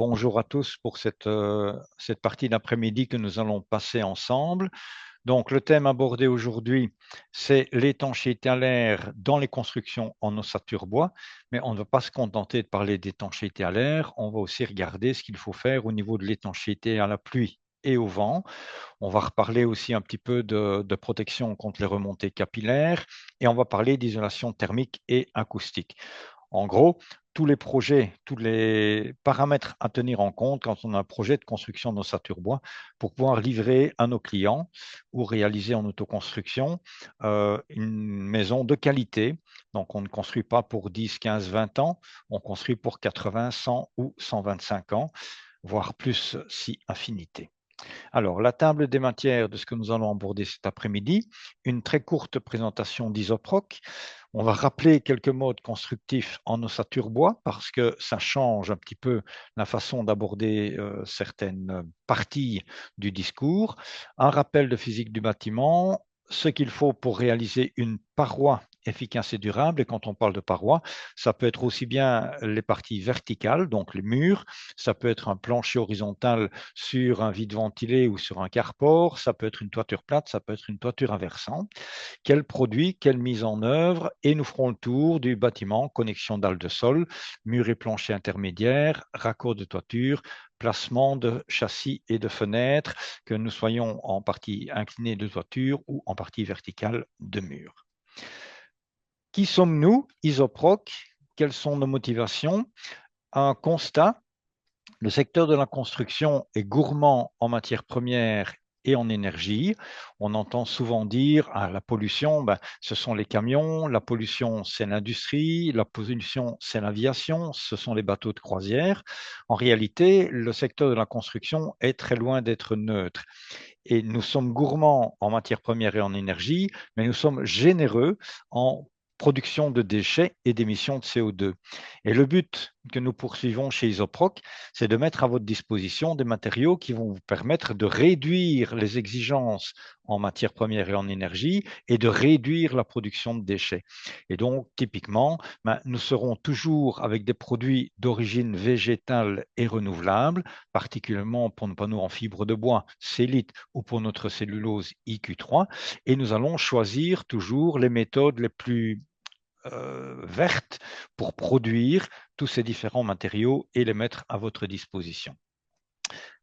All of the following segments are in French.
bonjour à tous pour cette partie d'après-midi que nous allons passer ensemble. Donc, le thème abordé aujourd'hui, c'est l'étanchéité à l'air dans les constructions en ossature bois. Mais on ne va pas se contenter de parler d'étanchéité à l'air, on va aussi regarder ce qu'il faut faire au niveau de l'étanchéité à la pluie et au vent. On va reparler aussi un petit peu de protection contre les remontées capillaires et on va parler d'isolation thermique et acoustique. En gros, tous les projets, tous les paramètres à tenir en compte quand on a un projet de construction d'ossature bois pour pouvoir livrer à nos clients ou réaliser en autoconstruction une maison de qualité. Donc, on ne construit pas pour 10, 15, 20 ans, on construit pour 80, 100 ou 125 ans, voire plus si affinité. Alors, la table des matières de ce que nous allons aborder cet après-midi, une très courte présentation d'Isoproc. On va rappeler quelques modes constructifs en ossature bois parce que ça change un petit peu la façon d'aborder certaines parties du discours. Un rappel de physique du bâtiment, ce qu'il faut pour réaliser une paroi efficace et durable. Et quand on parle de paroi, ça peut être aussi bien les parties verticales, donc les murs, ça peut être un plancher horizontal sur un vide ventilé ou sur un carport, ça peut être une toiture plate, ça peut être une toiture inversante. Quel produit, quelle mise en œuvre, et nous ferons le tour du bâtiment, connexion dalles de sol, murs et planchers intermédiaires, raccords de toiture, placement de châssis et de fenêtres, que nous soyons en partie inclinée de toiture ou en partie verticale de mur. Qui sommes-nous, Isoproc? Quelles sont nos motivations? Un constat: le secteur de la construction est gourmand en matières premières et en énergie. On entend souvent dire la pollution, ce sont les camions, la pollution, c'est l'industrie, la pollution, c'est l'aviation, ce sont les bateaux de croisière. En réalité, le secteur de la construction est très loin d'être neutre. Et nous sommes gourmands en matières premières et en énergie, mais nous sommes généreux en production de déchets et d'émissions de CO2. Et le but que nous poursuivons chez Isoproc, c'est de mettre à votre disposition des matériaux qui vont vous permettre de réduire les exigences en matières premières et en énergie et de réduire la production de déchets. Et donc, typiquement, nous serons toujours avec des produits d'origine végétale et renouvelable, particulièrement pour nos panneaux en fibre de bois, Célite, ou pour notre cellulose IQ3, et nous allons choisir toujours les méthodes les plus vertes pour produire tous ces différents matériaux et les mettre à votre disposition.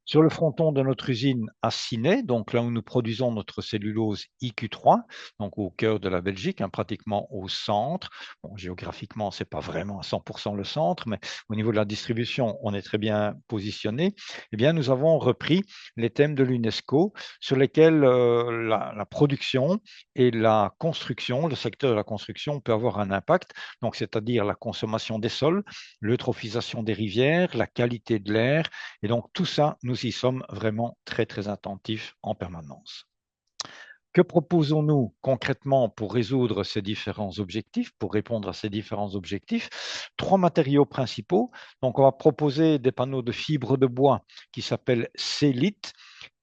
Sur le fronton de notre usine à Ciney, donc là où nous produisons notre cellulose IQ3, donc au cœur de la Belgique, pratiquement au centre. Bon, géographiquement, ce n'est pas vraiment à 100% le centre, mais au niveau de la distribution, on est très bien positionné. Eh bien, nous avons repris les thèmes de l'UNESCO sur lesquels la production et la construction, le secteur de la construction peut avoir un impact, donc c'est-à-dire la consommation des sols, l'eutrophisation des rivières, la qualité de l'air, et donc tout ça, nous y sommes vraiment très, très attentifs en permanence. Que proposons-nous concrètement pour résoudre ces différents objectifs, pour répondre à ces différents objectifs? 3 matériaux principaux. Donc, on va proposer des panneaux de fibre de bois qui s'appellent Célite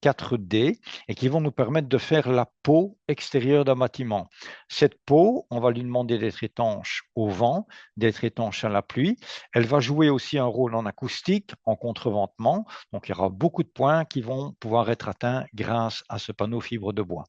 4D et qui vont nous permettre de faire la peau extérieure d'un bâtiment. Cette peau, on va lui demander d'être étanche au vent, d'être étanche à la pluie. Elle va jouer aussi un rôle en acoustique, en contreventement. Donc, il y aura beaucoup de points qui vont pouvoir être atteints grâce à ce panneau fibre de bois.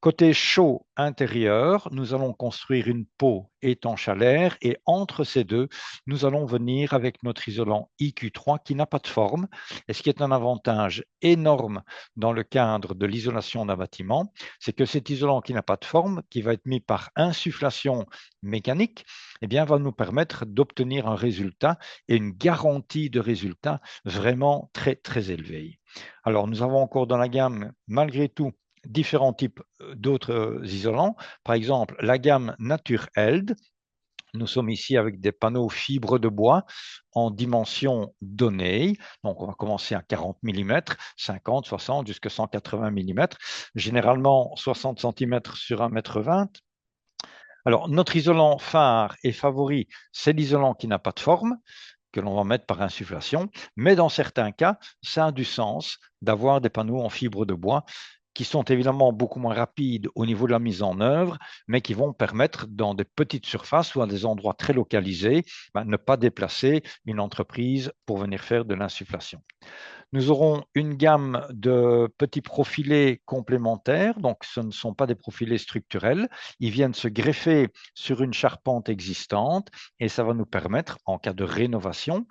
Côté chaud intérieur, nous allons construire une peau étanche à l'air et entre ces deux, nous allons venir avec notre isolant IQ3 qui n'a pas de forme, et ce qui est un avantage énorme dans le cadre de l'isolation d'un bâtiment, c'est que cet isolant qui n'a pas de forme, qui va être mis par insufflation mécanique, eh bien, va nous permettre d'obtenir un résultat et une garantie de résultat vraiment très, très élevée. Alors, nous avons encore dans la gamme, malgré tout, différents types d'autres isolants. Par exemple, la gamme Natureld. Nous sommes ici avec des panneaux fibres de bois en dimension donnée. Donc, on va commencer à 40 mm, 50, 60, jusqu'à 180 mm. Généralement, 60 cm sur 1,20 m. Alors, notre isolant phare et favori, c'est l'isolant qui n'a pas de forme, que l'on va mettre par insufflation. Mais dans certains cas, ça a du sens d'avoir des panneaux en fibre de bois qui sont évidemment beaucoup moins rapides au niveau de la mise en œuvre, mais qui vont permettre, dans des petites surfaces ou à des endroits très localisés, ne pas déplacer une entreprise pour venir faire de l'insufflation. Nous aurons une gamme de petits profilés complémentaires, donc ce ne sont pas des profilés structurels, ils viennent se greffer sur une charpente existante et ça va nous permettre, en cas de rénovation,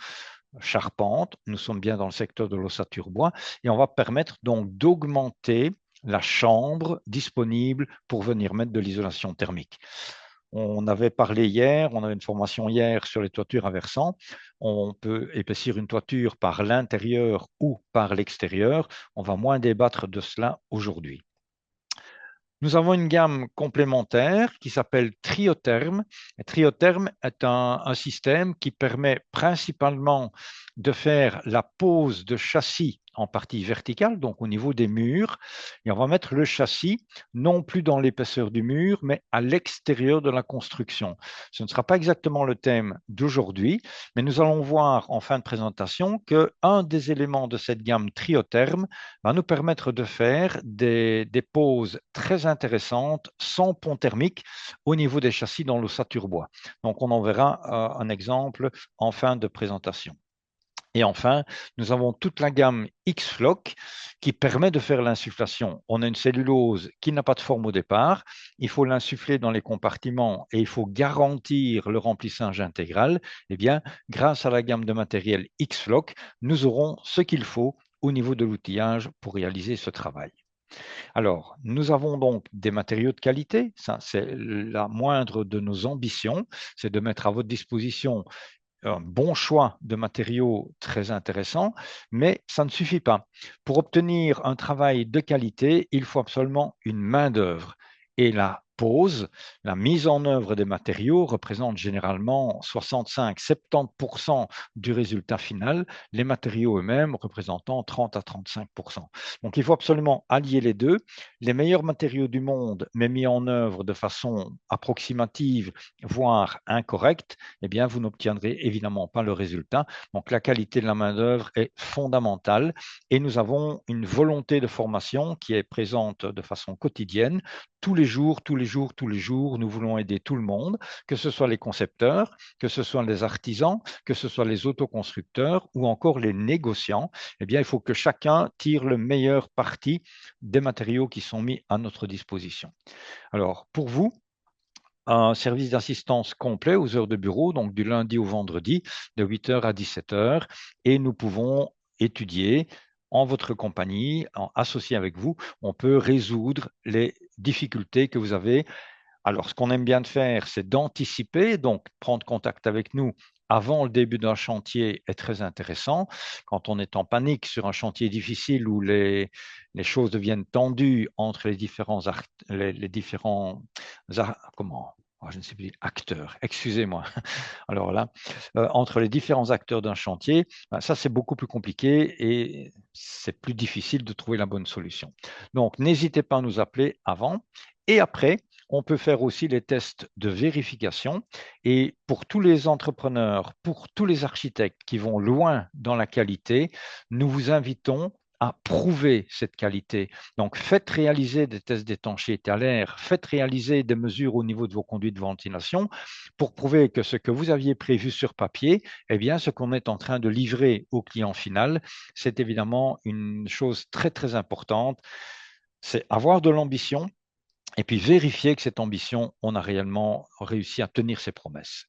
charpente, nous sommes bien dans le secteur de l'ossature bois, et on va permettre donc d'augmenter la chambre disponible pour venir mettre de l'isolation thermique. On avait parlé hier, on avait une formation hier sur les toitures à versant. On peut épaissir une toiture par l'intérieur ou par l'extérieur. On va moins débattre de cela aujourd'hui. Nous avons une gamme complémentaire qui s'appelle Triotherm. Et Triotherm est un système qui permet principalement de faire la pose de châssis en partie verticale, donc au niveau des murs. Et on va mettre le châssis non plus dans l'épaisseur du mur, mais à l'extérieur de la construction. Ce ne sera pas exactement le thème d'aujourd'hui, mais nous allons voir en fin de présentation qu'un des éléments de cette gamme Triotherm va nous permettre de faire des poses très intéressantes sans pont thermique au niveau des châssis dans l'ossature bois. Donc, on en verra un exemple en fin de présentation. Et enfin, nous avons toute la gamme X-Floc qui permet de faire l'insufflation. On a une cellulose qui n'a pas de forme au départ. Il faut l'insuffler dans les compartiments et il faut garantir le remplissage intégral. Eh bien, grâce à la gamme de matériel X-Floc, nous aurons ce qu'il faut au niveau de l'outillage pour réaliser ce travail. Alors, nous avons donc des matériaux de qualité. Ça, c'est la moindre de nos ambitions, c'est de mettre à votre disposition un bon choix de matériaux très intéressants, mais ça ne suffit pas. Pour obtenir un travail de qualité, il faut absolument une main-d'œuvre. Et la pose, la mise en œuvre des matériaux représente généralement 65-70% du résultat final, les matériaux eux-mêmes représentant 30 à 35%. Donc il faut absolument allier les deux. Les meilleurs matériaux du monde, mais mis en œuvre de façon approximative, voire incorrecte, eh bien, vous n'obtiendrez évidemment pas le résultat. Donc, la qualité de la main-d'œuvre est fondamentale et nous avons une volonté de formation qui est présente de façon quotidienne. Tous les jours, tous les jours, tous les jours, nous voulons aider tout le monde, que ce soit les concepteurs, que ce soit les artisans, que ce soit les autoconstructeurs ou encore les négociants. Eh bien, il faut que chacun tire le meilleur parti des matériaux qui sont mis à notre disposition. Alors, pour vous, un service d'assistance complet aux heures de bureau, donc du lundi au vendredi, de 8h à 17h, et nous pouvons étudier en votre compagnie, associé avec vous, on peut résoudre les difficultés que vous avez. Alors, ce qu'on aime bien faire, c'est d'anticiper, donc prendre contact avec nous avant le début d'un chantier est très intéressant. Quand on est en panique sur un chantier difficile où les choses deviennent tendues entre les différents comment, je ne sais plus, acteurs, excusez-moi. Alors là, entre les différents acteurs d'un chantier, ça c'est beaucoup plus compliqué et c'est plus difficile de trouver la bonne solution. Donc, n'hésitez pas à nous appeler avant et après. On peut faire aussi les tests de vérification. Et pour tous les entrepreneurs, pour tous les architectes qui vont loin dans la qualité, nous vous invitons à prouver cette qualité. Donc, faites réaliser des tests d'étanchéité à l'air, faites réaliser des mesures au niveau de vos conduits de ventilation pour prouver que ce que vous aviez prévu sur papier, eh bien, ce qu'on est en train de livrer au client final, c'est évidemment une chose très, très importante. C'est avoir de l'ambition, et puis vérifier que cette ambition, on a réellement réussi à tenir ses promesses.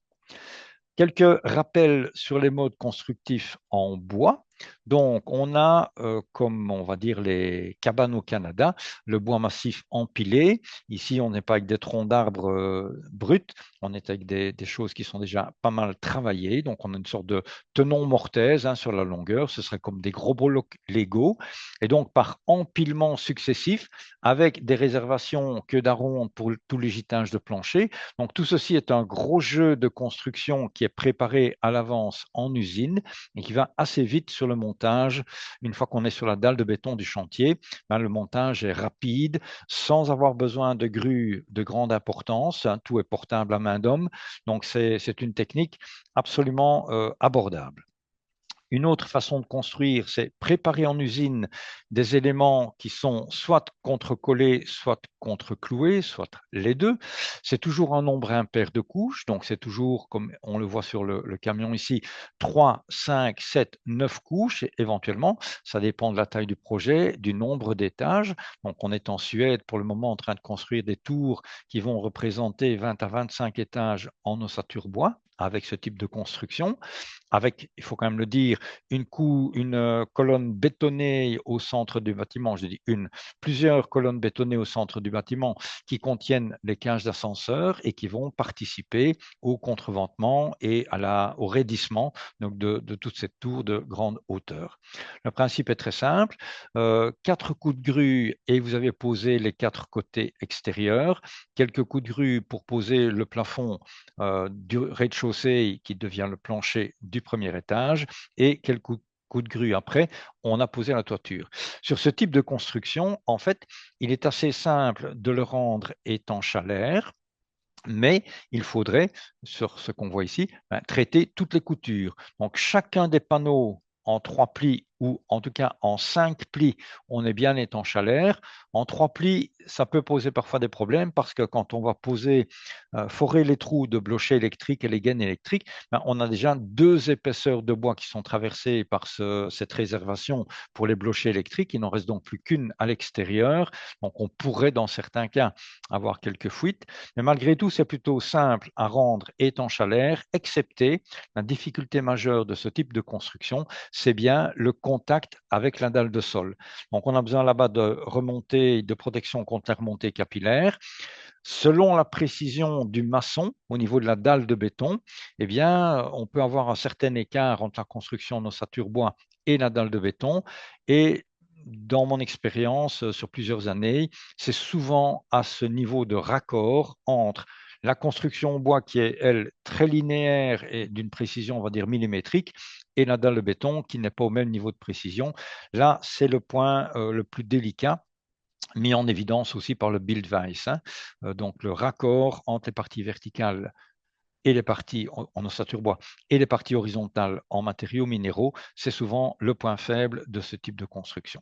Quelques rappels sur les modes constructifs en bois. Donc, on a, comme on va dire les cabanes au Canada, le bois massif empilé. Ici, on n'est pas avec des troncs d'arbres bruts, on est avec des choses qui sont déjà pas mal travaillées. Donc, on a une sorte de tenon mortaise sur la longueur. Ce serait comme des gros blocs Lego. Et donc, par empilement successif, avec des réservations queue d'aronde pour tous les gitages de plancher. Donc, tout ceci est un gros jeu de construction qui est préparé à l'avance en usine et qui va assez vite sur le montage. Une fois qu'on est sur la dalle de béton du chantier, le montage est rapide, sans avoir besoin de grues de grande importance. Tout est portable à main d'homme. Donc, c'est une technique absolument abordable. Une autre façon de construire, c'est préparer en usine des éléments qui sont soit contre-collés, soit contre-cloués, soit les deux. C'est toujours un nombre impair de couches, donc c'est toujours, comme on le voit sur le camion ici, 3, 5, 7, 9 couches, et éventuellement, ça dépend de la taille du projet, du nombre d'étages. Donc on est en Suède pour le moment en train de construire des tours qui vont représenter 20 à 25 étages en ossature bois avec ce type de construction, avec, il faut quand même le dire, une colonne bétonnée au centre du bâtiment, je dis plusieurs colonnes bétonnées au centre du bâtiment qui contiennent les cages d'ascenseur et qui vont participer au contreventement et au raidissement donc de toute cette tour de grande hauteur. Le principe est très simple, 4 coups de grue et vous avez posé les 4 côtés extérieurs, quelques coups de grue pour poser le plafond du rez-de-chaussée qui devient le plancher du premier étage et quelques coups de grue après, on a posé la toiture. Sur ce type de construction, en fait, il est assez simple de le rendre étanche à l'air, mais il faudrait, sur ce qu'on voit ici, traiter toutes les coutures. Donc, chacun des panneaux en 3 plis ou en tout cas en 5 plis, on est bien étanche à l'air. En 3 plis, ça peut poser parfois des problèmes parce que quand on va forer les trous de blochers électriques et les gaines électriques, on a déjà 2 épaisseurs de bois qui sont traversées par cette réservation pour les blochers électriques. Il n'en reste donc plus qu'une à l'extérieur. Donc, on pourrait, dans certains cas, avoir quelques fuites. Mais malgré tout, c'est plutôt simple à rendre étanche à l'air, excepté la difficulté majeure de ce type de construction, c'est bien le contact avec la dalle de sol. Donc, on a besoin là-bas de remontée, de protection contre la remontée capillaire. Selon la précision du maçon au niveau de la dalle de béton, eh bien, on peut avoir un certain écart entre la construction en ossature bois et la dalle de béton. Et dans mon expérience sur plusieurs années, c'est souvent à ce niveau de raccord entre la construction en bois qui est, elle, très linéaire et d'une précision, on va dire, millimétrique, et la dalle de béton qui n'est pas au même niveau de précision. Là, c'est le point le plus délicat, mis en évidence aussi par le Bildweiss, donc le raccord entre les parties verticales et les parties en ossature bois et les parties horizontales en matériaux minéraux, c'est souvent le point faible de ce type de construction.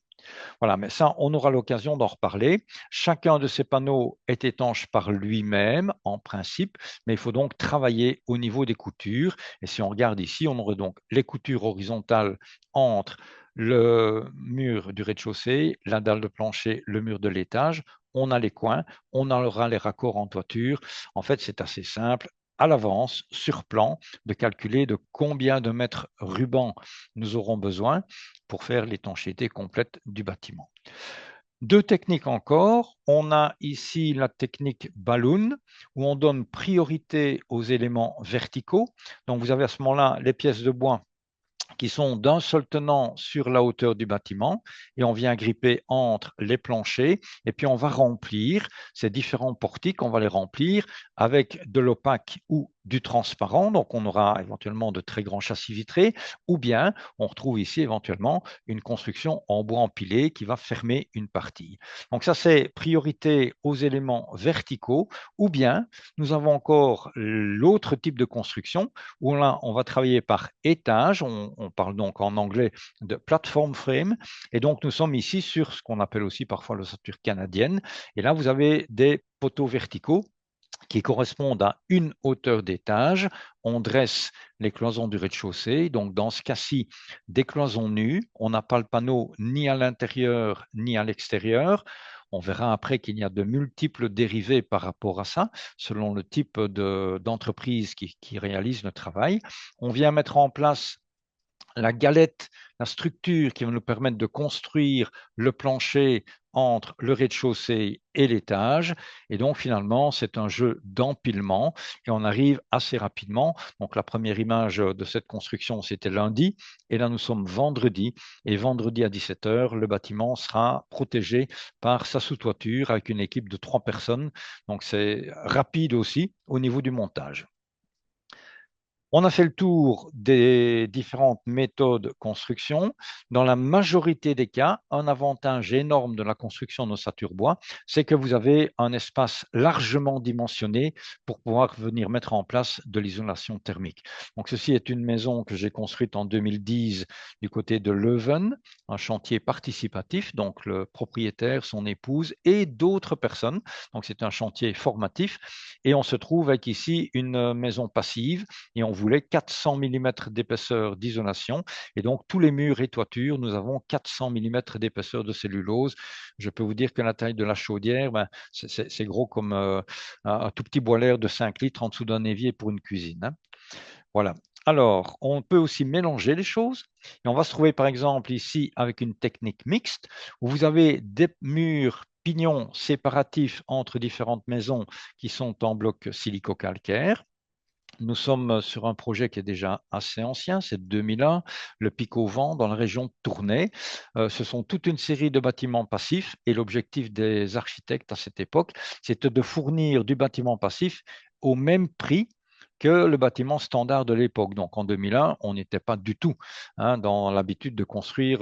Voilà, mais ça, on aura l'occasion d'en reparler. Chacun de ces panneaux est étanche par lui-même, en principe, mais il faut donc travailler au niveau des coutures. Et si on regarde ici, on aurait donc les coutures horizontales entre le mur du rez-de-chaussée, la dalle de plancher, le mur de l'étage. On a les coins, on aura les raccords en toiture. En fait, c'est assez simple à l'avance, sur plan, de calculer de combien de mètres ruban nous aurons besoin pour faire l'étanchéité complète du bâtiment. 2 techniques encore. On a ici la technique balloon, où on donne priorité aux éléments verticaux. Donc, vous avez à ce moment-là les pièces de bois qui sont d'un seul tenant sur la hauteur du bâtiment et on vient gripper entre les planchers et puis on va remplir ces différents portiques, on va les remplir avec de l'opaque ou du transparent, donc on aura éventuellement de très grands châssis vitrés, ou bien on retrouve ici éventuellement une construction en bois empilé qui va fermer une partie. Donc ça, c'est priorité aux éléments verticaux, ou bien nous avons encore l'autre type de construction où là, on va travailler par étage, on parle donc en anglais de platform frame, et donc nous sommes ici sur ce qu'on appelle aussi parfois l'ossature canadienne, et là vous avez des poteaux verticaux qui correspondent à une hauteur d'étage. On dresse les cloisons du rez-de-chaussée. Donc, dans ce cas-ci, des cloisons nues. On n'a pas le panneau ni à l'intérieur ni à l'extérieur. On verra après qu'il y a de multiples dérivés par rapport à ça, selon le type d'entreprise qui réalise le travail. On vient mettre en place la galette, la structure qui va nous permettre de construire le plancher entre le rez-de-chaussée et l'étage. Et donc, finalement, c'est un jeu d'empilement et on arrive assez rapidement. Donc, la première image de cette construction, c'était lundi. Et là, nous sommes vendredi. Et vendredi à 17 h, le bâtiment sera protégé par sa sous-toiture avec une équipe de 3 personnes. Donc, c'est rapide aussi au niveau du montage. On a fait le tour des différentes méthodes de construction. Dans la majorité des cas, un avantage énorme de la construction en ossature bois, c'est que vous avez un espace largement dimensionné pour pouvoir venir mettre en place de l'isolation thermique. Donc, ceci est une maison que j'ai construite en 2010 du côté de Leuven, un chantier participatif, donc le propriétaire, son épouse et d'autres personnes. Donc, c'est un chantier formatif. Et on se trouve avec ici une maison passive et on voulait 400 mm d'épaisseur d'isolation. Et donc, tous les murs et toitures, nous avons 400 mm d'épaisseur de cellulose. Je peux vous dire que la taille de la chaudière, ben, c'est gros comme un tout petit boiler de 5 litres en dessous d'un évier pour une cuisine, hein. Voilà. Alors, on peut aussi mélanger les choses. Et on va se trouver, par exemple, ici avec une technique mixte où vous avez des murs pignons séparatifs entre différentes maisons qui sont en bloc silico-calcaire. Nous sommes sur un projet qui est déjà assez ancien, c'est 2001, le Pic au Vent dans la région de Tournai. Ce sont toute une série de bâtiments passifs et l'objectif des architectes à cette époque, c'était de fournir du bâtiment passif au même prix que le bâtiment standard de l'époque. Donc en 2001, on n'était pas du tout dans l'habitude de construire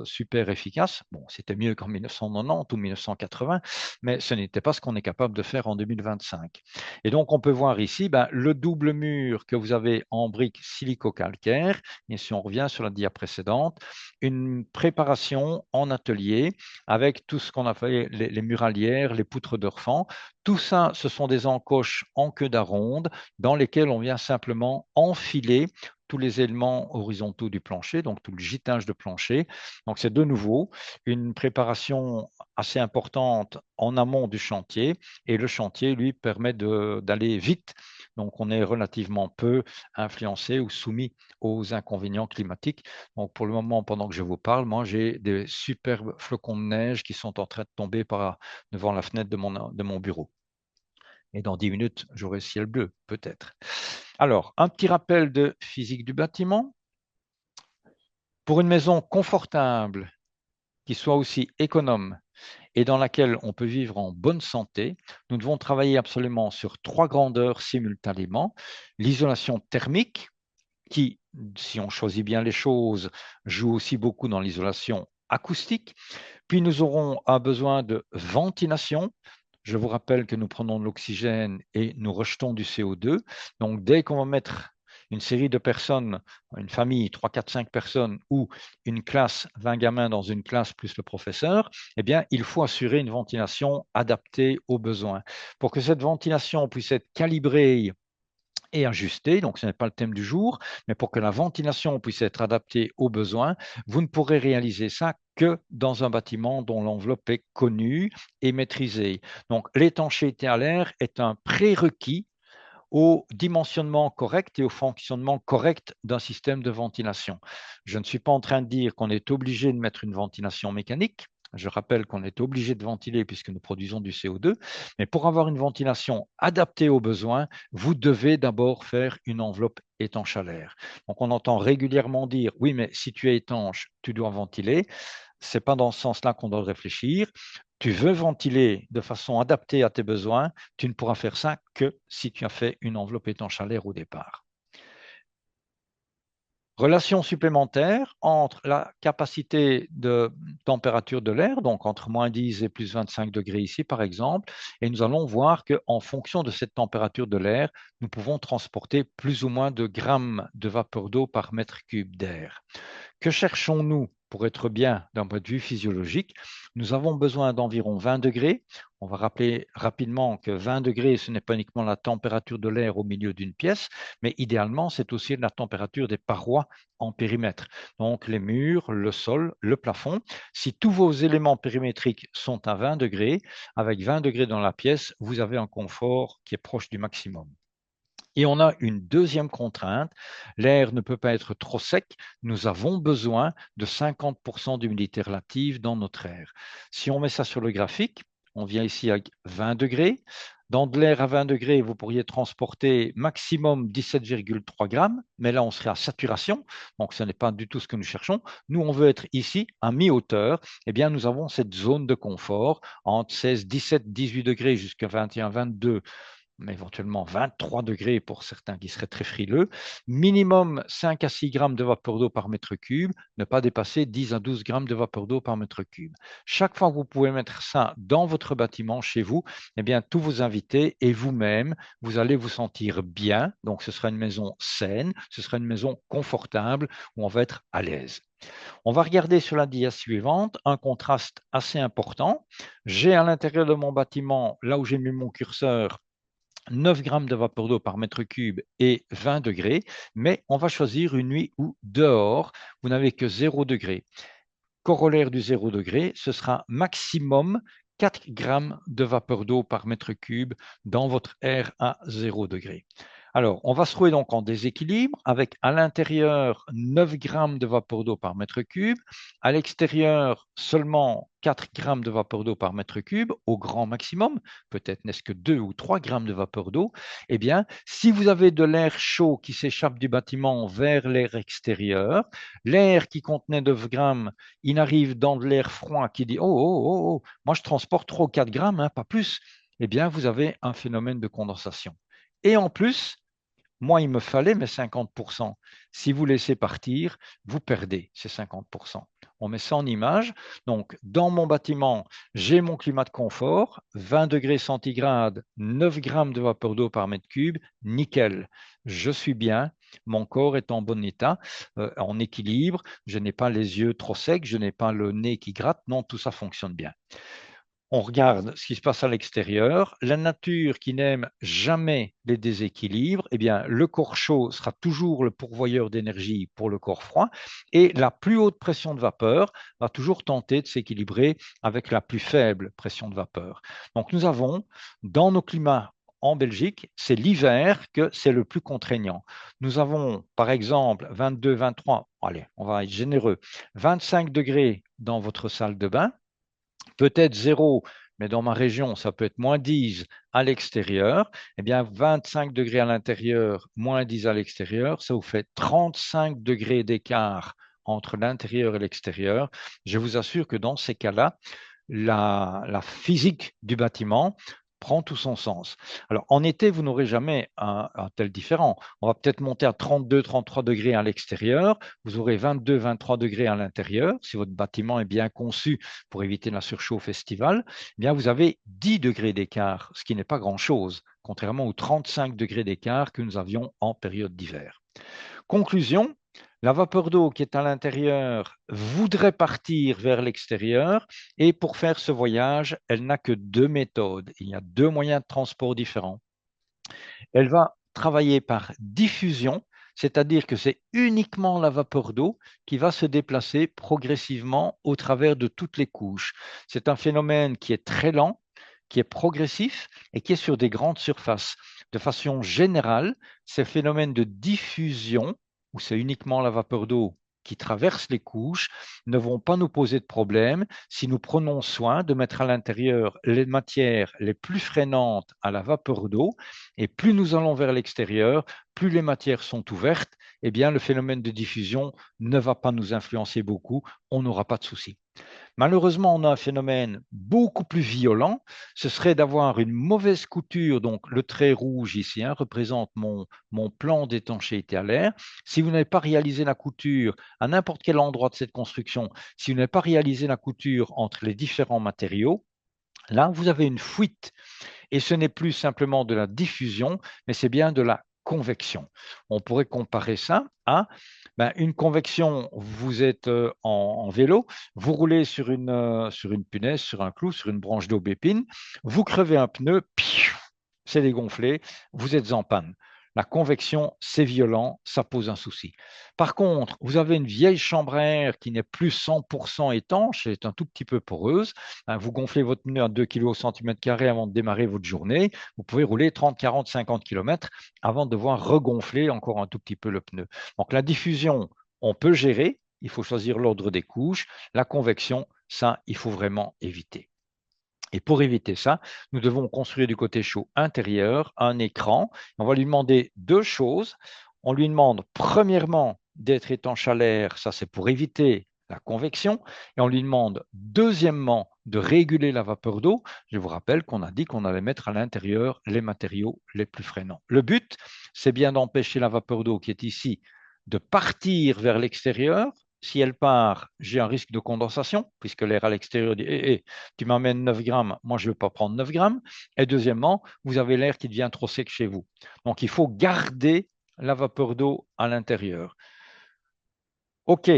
super efficace. Bon, c'était mieux qu'en 1990 ou 1980, mais ce n'était pas ce qu'on est capable de faire en 2025. Et donc, on peut voir ici le double mur que vous avez en briques silico-calcaire. Et si on revient sur la dia précédente, une préparation en atelier avec tout ce qu'on a fait, les muralières, les poutres de refend. Tout ça, ce sont des encoches en queue d'aronde dans lesquelles on vient simplement enfiler tous les éléments horizontaux du plancher, donc tout le gitage de plancher. Donc, c'est de nouveau une préparation assez importante en amont du chantier et le chantier, lui, permet d'aller vite. Donc, on est relativement peu influencé ou soumis aux inconvénients climatiques. Donc, pour le moment, pendant que je vous parle, moi, j'ai des superbes flocons de neige qui sont en train de tomber devant la fenêtre de mon bureau. Et dans 10 minutes, j'aurai ciel bleu, peut-être. Alors, un petit rappel de physique du bâtiment. Pour une maison confortable, qui soit aussi économe et dans laquelle on peut vivre en bonne santé, nous devons travailler absolument sur 3 grandeurs simultanément. L'isolation thermique, qui, si on choisit bien les choses, joue aussi beaucoup dans l'isolation acoustique. Puis nous aurons un besoin de ventilation. Je vous rappelle que nous prenons de l'oxygène et nous rejetons du CO2. Donc, dès qu'on va mettre une série de personnes, une famille, 3, 4, 5 personnes, ou une classe, 20 gamins dans une classe plus le professeur, eh bien, il faut assurer une ventilation adaptée aux besoins. Pour que cette ventilation puisse être calibrée et ajustée, donc ce n'est pas le thème du jour, mais pour que la ventilation puisse être adaptée aux besoins, vous ne pourrez réaliser ça que dans un bâtiment dont l'enveloppe est connue et maîtrisée. Donc l'étanchéité à l'air est un prérequis au dimensionnement correct et au fonctionnement correct d'un système de ventilation. Je ne suis pas en train de dire qu'on est obligé de mettre une ventilation mécanique. Je rappelle qu'on est obligé de ventiler puisque nous produisons du CO2, mais pour avoir une ventilation adaptée aux besoins, vous devez d'abord faire une enveloppe étanche à l'air. Donc on entend régulièrement dire, oui, mais si tu es étanche, tu dois ventiler. Ce n'est pas dans ce sens-là qu'on doit réfléchir. Tu veux ventiler de façon adaptée à tes besoins, tu ne pourras faire ça que si tu as fait une enveloppe étanche à l'air au départ. Relation supplémentaire entre la capacité de température de l'air, donc entre -10 et +25 degrés ici par exemple, et nous allons voir qu'en fonction de cette température de l'air, nous pouvons transporter plus ou moins de grammes de vapeur d'eau par mètre cube d'air. Que cherchons-nous pour être bien d'un point de vue physiologique? Nous avons besoin d'environ 20 degrés. On va rappeler rapidement que 20 degrés, ce n'est pas uniquement la température de l'air au milieu d'une pièce, mais idéalement, c'est aussi la température des parois en périmètre. Donc les murs, le sol, le plafond. Si tous vos éléments périmétriques sont à 20 degrés, avec 20 degrés dans la pièce, vous avez un confort qui est proche du maximum. Et on a une deuxième contrainte, l'air ne peut pas être trop sec, nous avons besoin de 50% d'humidité relative dans notre air. Si on met ça sur le graphique, on vient ici avec 20 degrés. Dans de l'air à 20 degrés, vous pourriez transporter maximum 17,3 grammes, mais là, on serait à saturation, donc ce n'est pas du tout ce que nous cherchons. Nous, on veut être ici à mi-hauteur. Eh bien, nous avons cette zone de confort entre 16, 17, 18 degrés jusqu'à 21, 22 mais éventuellement 23 degrés pour certains qui seraient très frileux. Minimum 5 à 6 grammes de vapeur d'eau par mètre cube, ne pas dépasser 10 à 12 grammes de vapeur d'eau par mètre cube. Chaque fois que vous pouvez mettre ça dans votre bâtiment, chez vous, eh bien, tous vos invités et vous-même, vous allez vous sentir bien. Donc, ce sera une maison saine, ce sera une maison confortable où on va être à l'aise. On va regarder sur la dia suivante un contraste assez important. J'ai à l'intérieur de mon bâtiment, là où j'ai mis mon curseur, 9 grammes de vapeur d'eau par mètre cube et 20 degrés, mais on va choisir une nuit où dehors, vous n'avez que 0 degré. Corollaire du 0 degré, ce sera maximum 4 grammes de vapeur d'eau par mètre cube dans votre air à 0 degré. Alors, on va se trouver donc en déséquilibre avec à l'intérieur 9 grammes de vapeur d'eau par mètre cube, à l'extérieur seulement 4 grammes de vapeur d'eau par mètre cube au grand maximum, peut-être n'est-ce que 2 ou 3 grammes de vapeur d'eau. Eh bien, si vous avez de l'air chaud qui s'échappe du bâtiment vers l'air extérieur, l'air qui contenait 9 grammes, il arrive dans de l'air froid qui dit oh, moi je transporte 3 ou 4 grammes, hein, pas plus. Eh bien, vous avez un phénomène de condensation. Et en plus, moi, il me fallait mes 50%. Si vous laissez partir, vous perdez ces 50%. On met ça en image. Donc, dans mon bâtiment, j'ai mon climat de confort, 20 degrés centigrades, 9 grammes de vapeur d'eau par mètre cube, nickel. Je suis bien, mon corps est en bon état, en équilibre, je n'ai pas les yeux trop secs, je n'ai pas le nez qui gratte, non, tout ça fonctionne bien. On regarde ce qui se passe à l'extérieur. La nature qui n'aime jamais les déséquilibres, eh bien, le corps chaud sera toujours le pourvoyeur d'énergie pour le corps froid et la plus haute pression de vapeur va toujours tenter de s'équilibrer avec la plus faible pression de vapeur. Donc, nous avons dans nos climats en Belgique, c'est l'hiver que c'est le plus contraignant. Nous avons, par exemple, 22, 23, allez, on va être généreux, 25 degrés dans votre salle de bain, peut-être 0, mais dans ma région, ça peut être moins 10 à l'extérieur, eh bien 25 degrés à l'intérieur, moins 10 à l'extérieur, ça vous fait 35 degrés d'écart entre l'intérieur et l'extérieur. Je vous assure que dans ces cas-là, la physique du bâtiment prend tout son sens. Alors, en été, vous n'aurez jamais un tel différent. On va peut-être monter à 32, 33 degrés à l'extérieur. Vous aurez 22, 23 degrés à l'intérieur. Si votre bâtiment est bien conçu pour éviter la surchauffe estivale, eh bien, vous avez 10 degrés d'écart, ce qui n'est pas grand-chose, contrairement aux 35 degrés d'écart que nous avions en période d'hiver. Conclusion, la vapeur d'eau qui est à l'intérieur voudrait partir vers l'extérieur et pour faire ce voyage, elle n'a que deux méthodes. Il y a deux moyens de transport différents. Elle va travailler par diffusion, c'est-à-dire que c'est uniquement la vapeur d'eau qui va se déplacer progressivement au travers de toutes les couches. C'est un phénomène qui est très lent, qui est progressif et qui est sur des grandes surfaces. De façon générale, ces phénomènes de diffusion, où c'est uniquement la vapeur d'eau qui traverse les couches, ne vont pas nous poser de problème si nous prenons soin de mettre à l'intérieur les matières les plus freinantes à la vapeur d'eau. Et plus nous allons vers l'extérieur, plus les matières sont ouvertes, eh bien le phénomène de diffusion ne va pas nous influencer beaucoup, on n'aura pas de souci. Malheureusement, on a un phénomène beaucoup plus violent, ce serait d'avoir une mauvaise couture, donc le trait rouge ici représente mon plan d'étanchéité à l'air. Si vous n'avez pas réalisé la couture à n'importe quel endroit de cette construction, si vous n'avez pas réalisé la couture entre les différents matériaux, là, vous avez une fuite. Et ce n'est plus simplement de la diffusion, mais c'est bien de la convection. On pourrait comparer ça à une convection. Vous êtes en vélo, vous roulez sur une punaise, sur un clou, sur une branche d'aubépine, vous crevez un pneu, c'est dégonflé, vous êtes en panne. La convection, c'est violent, ça pose un souci. Par contre, vous avez une vieille chambre à air qui n'est plus 100% étanche, elle est un tout petit peu poreuse. Vous gonflez votre pneu à 2 kg au centimètre carré avant de démarrer votre journée. Vous pouvez rouler 30, 40, 50 km avant de devoir regonfler encore un tout petit peu le pneu. Donc la diffusion, on peut gérer, il faut choisir l'ordre des couches. La convection, ça, il faut vraiment éviter. Et pour éviter ça, nous devons construire du côté chaud intérieur un écran. On va lui demander deux choses. On lui demande premièrement d'être étanche à l'air, ça c'est pour éviter la convection, et on lui demande deuxièmement de réguler la vapeur d'eau. Je vous rappelle qu'on a dit qu'on allait mettre à l'intérieur les matériaux les plus freinants. Le but, c'est bien d'empêcher la vapeur d'eau qui est ici de partir vers l'extérieur. Si elle part, j'ai un risque de condensation, puisque l'air à l'extérieur dit tu m'amènes 9 grammes, moi je ne veux pas prendre 9 grammes. Et deuxièmement, vous avez l'air qui devient trop sec chez vous. Donc il faut garder la vapeur d'eau à l'intérieur. OK,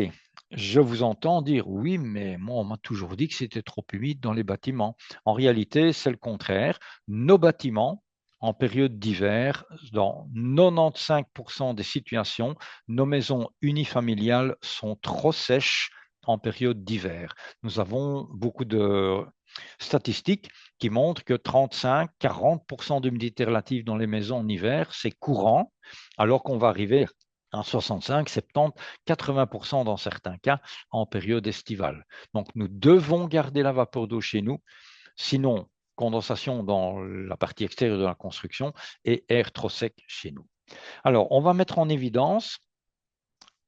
je vous entends dire oui, mais moi, on m'a toujours dit que c'était trop humide dans les bâtiments. En réalité, c'est le contraire. Nos bâtiments, en période d'hiver, dans 95% des situations, nos maisons unifamiliales sont trop sèches en période d'hiver. Nous avons beaucoup de statistiques qui montrent que 35-40% d'humidité relative dans les maisons en hiver, c'est courant, alors qu'on va arriver à 65, 70, 80% dans certains cas en période estivale. Donc, nous devons garder la vapeur d'eau chez nous, sinon condensation dans la partie extérieure de la construction et air trop sec chez nous. Alors, on va mettre en évidence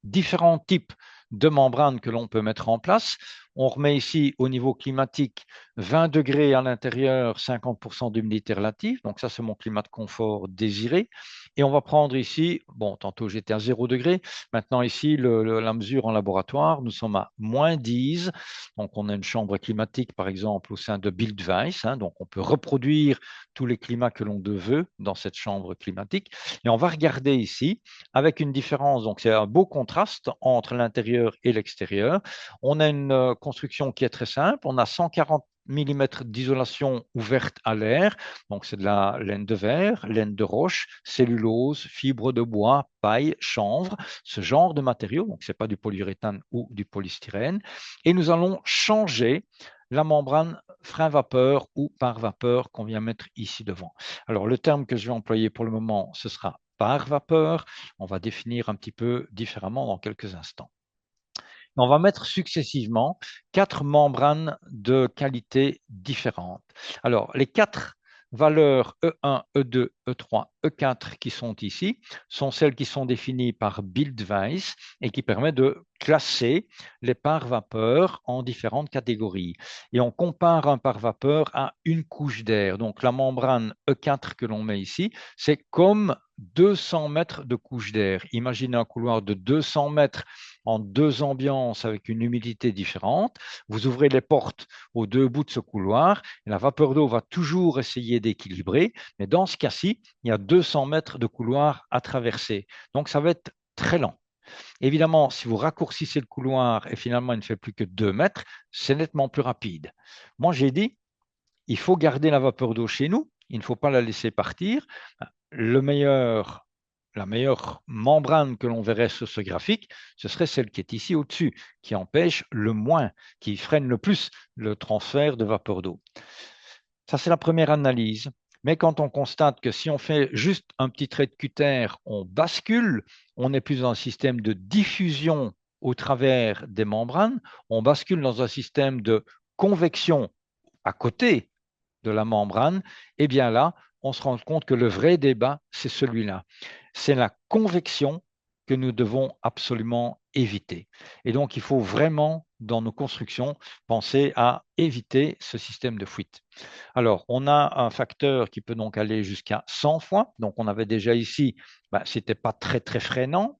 différents types de membranes que l'on peut mettre en place. On remet ici au niveau climatique 20 degrés à l'intérieur, 50% d'humidité relative. Donc ça, c'est mon climat de confort désiré. Et on va prendre ici, bon, tantôt j'étais à 0 degré. Maintenant ici, la mesure en laboratoire, nous sommes à moins 10. Donc on a une chambre climatique, par exemple, au sein de Buildweiss. Donc on peut reproduire tous les climats que l'on veut dans cette chambre climatique. Et on va regarder ici avec une différence. Donc c'est un beau contraste entre l'intérieur et l'extérieur. On a une construction qui est très simple. On a 140 mm d'isolation ouverte à l'air. Donc, c'est de la laine de verre, laine de roche, cellulose, fibre de bois, paille, chanvre, ce genre de matériaux. Donc, ce n'est pas du polyuréthane ou du polystyrène. Et nous allons changer la membrane frein-vapeur ou par vapeur qu'on vient mettre ici devant. Alors, le terme que je vais employer pour le moment, ce sera par vapeur. On va définir un petit peu différemment dans quelques instants. On va mettre successivement 4 membranes de qualité différentes. Alors, les 4 valeurs E1, E2, E3, E4 qui sont ici sont celles qui sont définies par Buildweiss et qui permettent de classer les pare vapeur en différentes catégories. Et on compare un pare vapeur à une couche d'air. Donc, la membrane E4 que l'on met ici, c'est comme 200 mètres de couche d'air. Imaginez un couloir de 200 mètres en 2 ambiances avec une humidité différente. Vous ouvrez les portes aux 2 bouts de ce couloir et la vapeur d'eau va toujours essayer d'équilibrer. Mais dans ce cas-ci, il y a 200 mètres de couloir à traverser. Donc, ça va être très lent. Évidemment, si vous raccourcissez le couloir et finalement il ne fait plus que 2 mètres, c'est nettement plus rapide. Moi, j'ai dit, il faut garder la vapeur d'eau chez nous, il ne faut pas la laisser partir. La meilleure membrane que l'on verrait sur ce graphique, ce serait celle qui est ici au-dessus, qui empêche le moins, qui freine le plus le transfert de vapeur d'eau. Ça, c'est la première analyse. Mais quand on constate que si on fait juste un petit trait de cutter, on bascule, on n'est plus dans un système de diffusion au travers des membranes, on bascule dans un système de convection à côté de la membrane, et bien là, on se rend compte que le vrai débat, c'est celui-là. C'est la convection que nous devons absolument éviter. Et donc, il faut vraiment, dans nos constructions, penser à éviter ce système de fuite. Alors, on a un facteur qui peut donc aller jusqu'à 100 fois. Donc, on avait déjà ici, ce n'était pas très, très freinant.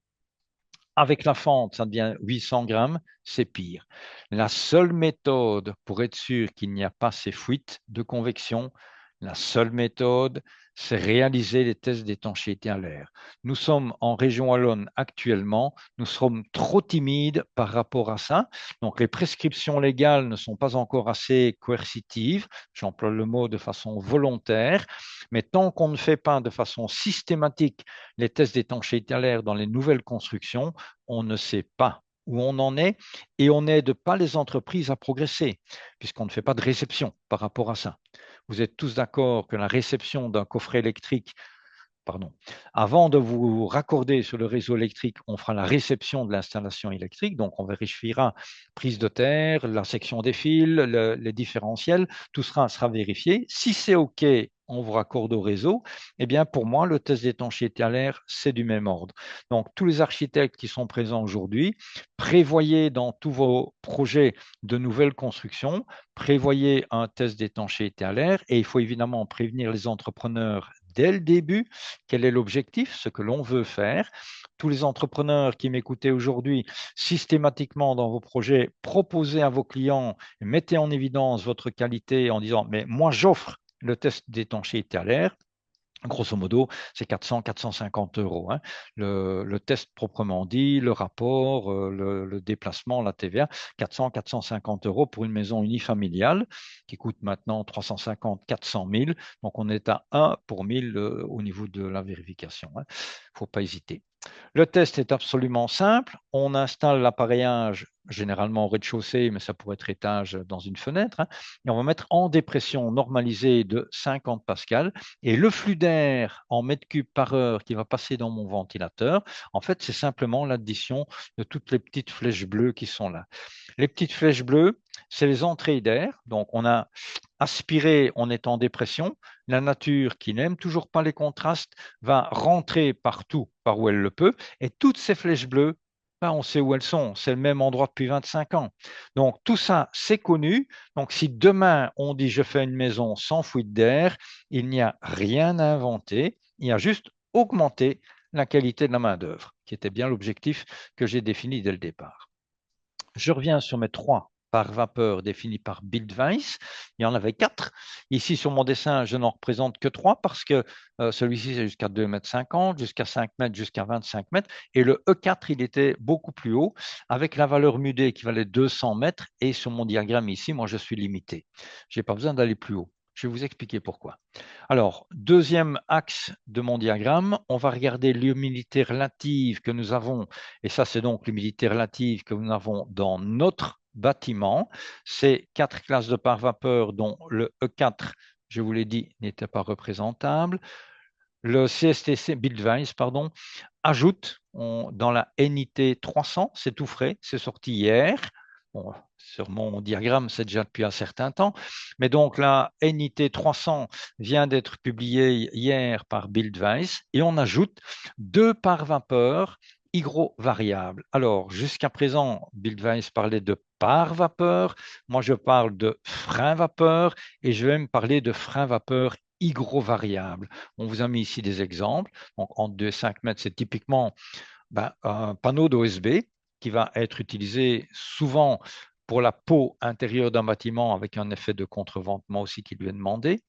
Avec la fente, ça devient 800 grammes, c'est pire. La seule méthode pour être sûr qu'il n'y a pas ces fuites de convection, la seule méthode, c'est réaliser les tests d'étanchéité à l'air. Nous sommes en région wallonne actuellement, nous sommes trop timides par rapport à ça. Donc les prescriptions légales ne sont pas encore assez coercitives, j'emploie le mot de façon volontaire, mais tant qu'on ne fait pas de façon systématique les tests d'étanchéité à l'air dans les nouvelles constructions, on ne sait pas où on en est et on n'aide pas les entreprises à progresser puisqu'on ne fait pas de réception par rapport à ça. Vous êtes tous d'accord que la réception d'un coffret électrique, avant de vous raccorder sur le réseau électrique, on fera la réception de l'installation électrique, donc on vérifiera prise de terre, la section des fils, les différentiels, tout sera vérifié. Si c'est OK, on vous raccorde au réseau. Eh bien, pour moi, le test d'étanchéité à l'air, c'est du même ordre. Donc, tous les architectes qui sont présents aujourd'hui, prévoyez dans tous vos projets de nouvelles constructions, prévoyez un test d'étanchéité à l'air et il faut évidemment prévenir les entrepreneurs dès le début quel est l'objectif, ce que l'on veut faire. Tous les entrepreneurs qui m'écoutaient aujourd'hui, systématiquement dans vos projets, proposez à vos clients, mettez en évidence votre qualité en disant, mais moi j'offre le test d'étanchéité à l'air. Grosso modo, c'est 400-450 €. Hein. Le test proprement dit, le rapport, le déplacement, la TVA, 400-450 € pour une maison unifamiliale qui coûte maintenant 350-400 000. Donc, on est à 1 pour 1000 au niveau de la vérification. Il ne faut pas hésiter. Le test est absolument simple. On installe l'appareillage généralement au rez-de-chaussée, mais ça pourrait être étage dans une fenêtre. Hein, et on va mettre en dépression normalisée de 50 pascal. Et le flux d'air en mètres cubes par heure qui va passer dans mon ventilateur, en fait, c'est simplement l'addition de toutes les petites flèches bleues qui sont là. Les petites flèches bleues, c'est les entrées d'air. Donc, on a aspiré, on est en dépression. La nature, qui n'aime toujours pas les contrastes, va rentrer partout par où elle le peut. Et toutes ces flèches bleues, ben, on sait où elles sont. C'est le même endroit depuis 25 ans. Donc, tout ça, c'est connu. Donc, si demain, on dit je fais une maison sans fuite d'air, il n'y a rien à inventer. Il y a juste augmenter la qualité de la main-d'œuvre, qui était bien l'objectif que j'ai défini dès le départ. Je reviens sur mes 3 par vapeur définis par Buildwise. Il y en avait 4. Ici, sur mon dessin, je n'en représente que 3 parce que celui-ci, c'est jusqu'à 2,50 m, jusqu'à 5 mètres, jusqu'à 25 mètres. Et le E4, il était beaucoup plus haut avec la valeur mudée qui valait 200 mètres. Et sur mon diagramme ici, moi, je suis limité. Je n'ai pas besoin d'aller plus haut. Je vais vous expliquer pourquoi. Alors, deuxième axe de mon diagramme, on va regarder l'humidité relative que nous avons, et ça c'est donc l'humidité relative que nous avons dans notre bâtiment. C'est 4 classes de par vapeur dont le E4, je vous l'ai dit, n'était pas représentable. Le CSTC Buildwise, pardon, ajoute dans la NIT 300, c'est tout frais, c'est sorti hier. Bon, sur mon diagramme, c'est déjà depuis un certain temps. Mais donc, la NIT 300 vient d'être publiée hier par Buildwise et on ajoute 2 par vapeur hygro-variables. Alors, jusqu'à présent, Buildwise parlait de par vapeur. Moi, je parle de frein vapeur et je vais me parler de frein vapeur hygro-variable. On vous a mis ici des exemples. Donc, entre 2 et 5 mètres, c'est typiquement un panneau d'OSB qui va être utilisé souvent pour la peau intérieure d'un bâtiment avec un effet de contreventement aussi qui lui est demandé.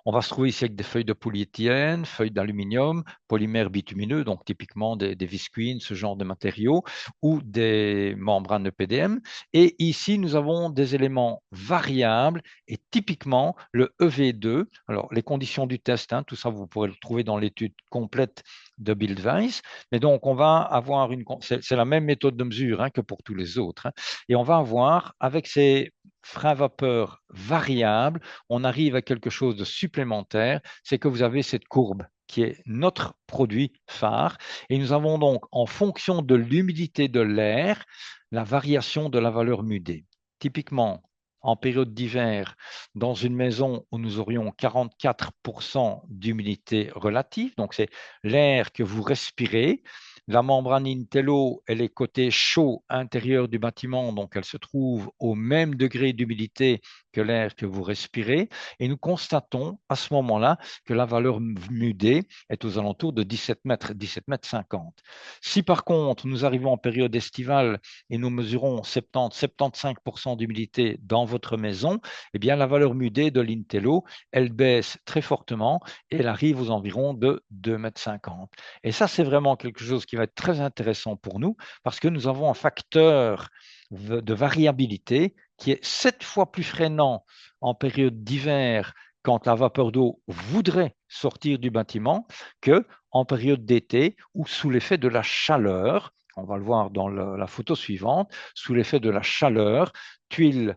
On va se trouver ici avec des feuilles de polyéthylène, feuilles d'aluminium, polymères bitumineux, donc typiquement des visquines, ce genre de matériaux, ou des membranes de PDM. Et ici, nous avons des éléments variables et typiquement le EV2. Alors, les conditions du test, tout ça, vous pourrez le trouver dans l'étude complète de Buildwise. Mais donc, on va avoir c'est la même méthode de mesure que pour tous les autres. Et on va avoir, avec ces freins vapeur variables, on arrive à quelque chose de supplémentaire, c'est que vous avez cette courbe qui est notre produit phare. Et nous avons donc, en fonction de l'humidité de l'air, la variation de la valeur mudée. Typiquement, en période d'hiver, dans une maison où nous aurions 44% d'humidité relative, donc c'est l'air que vous respirez. La membrane Intello, elle est côté chaud intérieur du bâtiment, donc elle se trouve au même degré d'humidité que l'air que vous respirez. Et nous constatons à ce moment-là que la valeur mudée est aux alentours de 17 mètres, 17 mètres 50. Si par contre nous arrivons en période estivale et nous mesurons 70-75% d'humidité dans votre maison, eh bien la valeur mudée de l'Intello, elle baisse très fortement et elle arrive aux environs de 2 mètres 50. Et ça, c'est vraiment quelque chose qui va être très intéressant pour nous parce que nous avons un facteur de variabilité qui est 7 fois plus freinant en période d'hiver quand la vapeur d'eau voudrait sortir du bâtiment qu'en période d'été ou sous l'effet de la chaleur. On va le voir dans la photo suivante. Sous l'effet de la chaleur, tuile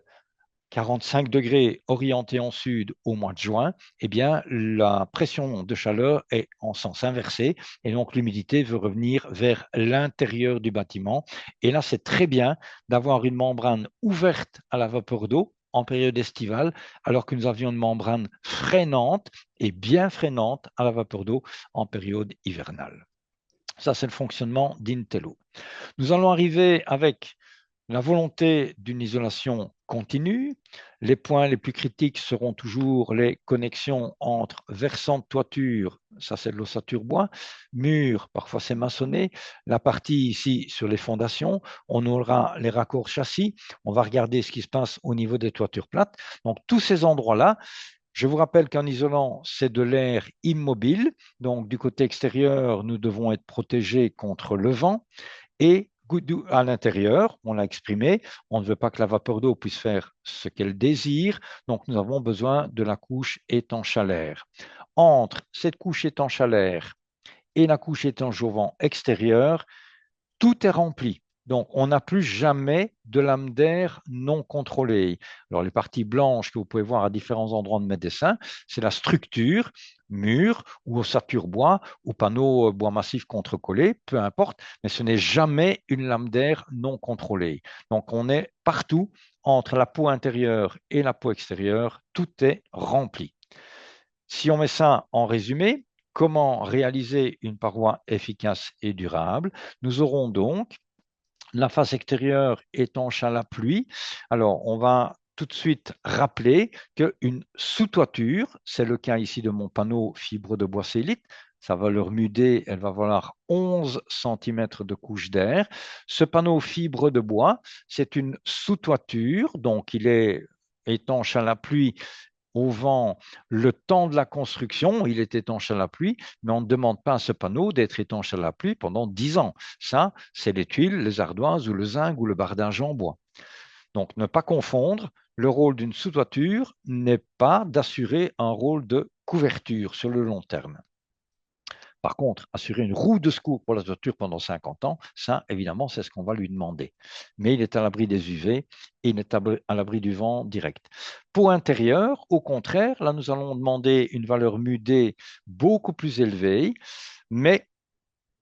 45 degrés orienté en sud au mois de juin, eh bien, la pression de chaleur est en sens inversé et donc l'humidité veut revenir vers l'intérieur du bâtiment. Et là, c'est très bien d'avoir une membrane ouverte à la vapeur d'eau en période estivale, alors que nous avions une membrane freinante et bien freinante à la vapeur d'eau en période hivernale. Ça, c'est le fonctionnement d'Intello. Nous allons arriver avec la volonté d'une isolation continue. Les points les plus critiques seront toujours les connexions entre versants de toiture, ça c'est de l'ossature bois, mur, parfois c'est maçonné, la partie ici sur les fondations, on aura les raccords châssis, on va regarder ce qui se passe au niveau des toitures plates. Donc tous ces endroits-là, je vous rappelle qu'un isolant, c'est de l'air immobile. Donc, du côté extérieur, nous devons être protégés contre le vent. Et à l'intérieur, on l'a exprimé, on ne veut pas que la vapeur d'eau puisse faire ce qu'elle désire. Donc, nous avons besoin de la couche étanche à l'air. Entre cette couche étanche à l'air et la couche étanche au vent extérieur, tout est rempli. Donc, on n'a plus jamais de lame d'air non contrôlée. Alors, les parties blanches que vous pouvez voir à différents endroits de mes dessins, c'est la structure, mur ou ossature bois ou panneau bois massif contre-collé, peu importe, mais ce n'est jamais une lame d'air non contrôlée. Donc, on est partout entre la peau intérieure et la peau extérieure, tout est rempli. Si on met ça en résumé, comment réaliser une paroi efficace et durable? Nous aurons donc la face extérieure étanche à la pluie. Alors, on va tout de suite rappeler qu'une sous-toiture, c'est le cas ici de mon panneau fibre de bois Célite, sa valeur mudée, elle va valoir 11 cm de couche d'air. Ce panneau fibre de bois, c'est une sous-toiture, donc il est étanche à la pluie, au vent, le temps de la construction, il est étanche à la pluie, mais on ne demande pas à ce panneau d'être étanche à la pluie pendant 10 ans. Ça, c'est les tuiles, les ardoises ou le zinc ou le bardage en bois. Donc, ne pas confondre, le rôle d'une sous-toiture n'est pas d'assurer un rôle de couverture sur le long terme. Par contre, assurer une roue de secours pour la toiture pendant 50 ans, ça, évidemment, c'est ce qu'on va lui demander. Mais il est à l'abri des UV et il est à l'abri du vent direct. Peau intérieure, au contraire, là, nous allons demander une valeur mudée beaucoup plus élevée, mais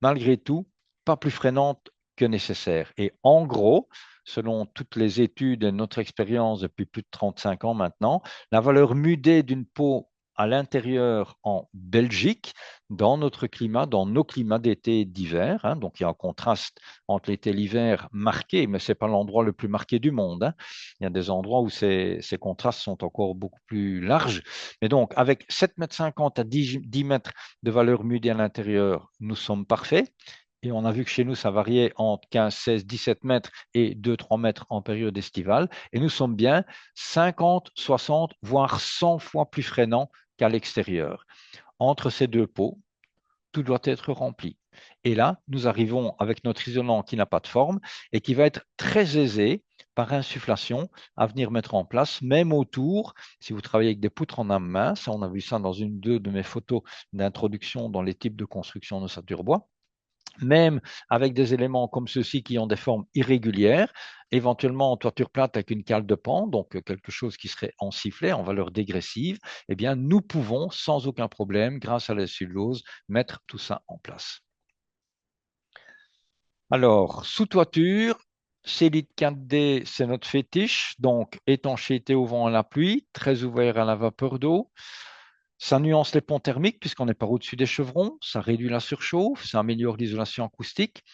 malgré tout, pas plus freinante que nécessaire. Et en gros, selon toutes les études et notre expérience depuis plus de 35 ans maintenant, la valeur mudée d'une peau à l'intérieur en Belgique, dans notre climat, dans nos climats d'été et d'hiver, hein, donc il y a un contraste entre l'été et l'hiver marqué, mais ce n'est pas l'endroit le plus marqué du monde. Hein. Il y a des endroits où ces contrastes sont encore beaucoup plus larges. Mais donc, avec 7,50 m à 10 mètres de valeur mudée à l'intérieur, nous sommes parfaits. Et on a vu que chez nous, ça variait entre 15, 16, 17 mètres et 2-3 mètres en période estivale. Et nous sommes bien 50, 60, voire 100 fois plus freinants qu'à l'extérieur. Entre ces deux pots, tout doit être rempli. Et là, nous arrivons avec notre isolant qui n'a pas de forme et qui va être très aisé par insufflation à venir mettre en place, même autour, si vous travaillez avec des poutres en âme mince, on a vu ça dans une ou deux de mes photos d'introduction dans les types de construction de ossature bois, même avec des éléments comme ceux-ci qui ont des formes irrégulières, éventuellement en toiture plate avec une cale de pan, donc quelque chose qui serait en sifflet, en valeur dégressive, eh bien, nous pouvons sans aucun problème, grâce à la cellulose, mettre tout ça en place. Alors, sous toiture, Célite 4D, c'est notre fétiche, donc étanchéité au vent et à la pluie, très ouvert à la vapeur d'eau. Ça nuance les ponts thermiques puisqu'on n'est pas au-dessus des chevrons, ça réduit la surchauffe, ça améliore l'isolation acoustique.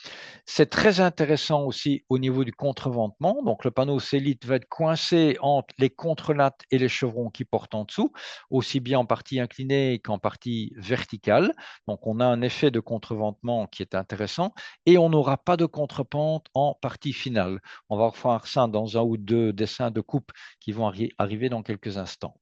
C'est très intéressant aussi au niveau du contreventement. Donc, le panneau Célite va être coincé entre les contrelattes et les chevrons qui portent en dessous, aussi bien en partie inclinée qu'en partie verticale. Donc, on a un effet de contreventement qui est intéressant et on n'aura pas de contrepente en partie finale. On va revoir ça dans un ou deux dessins de coupe qui vont arriver dans quelques instants.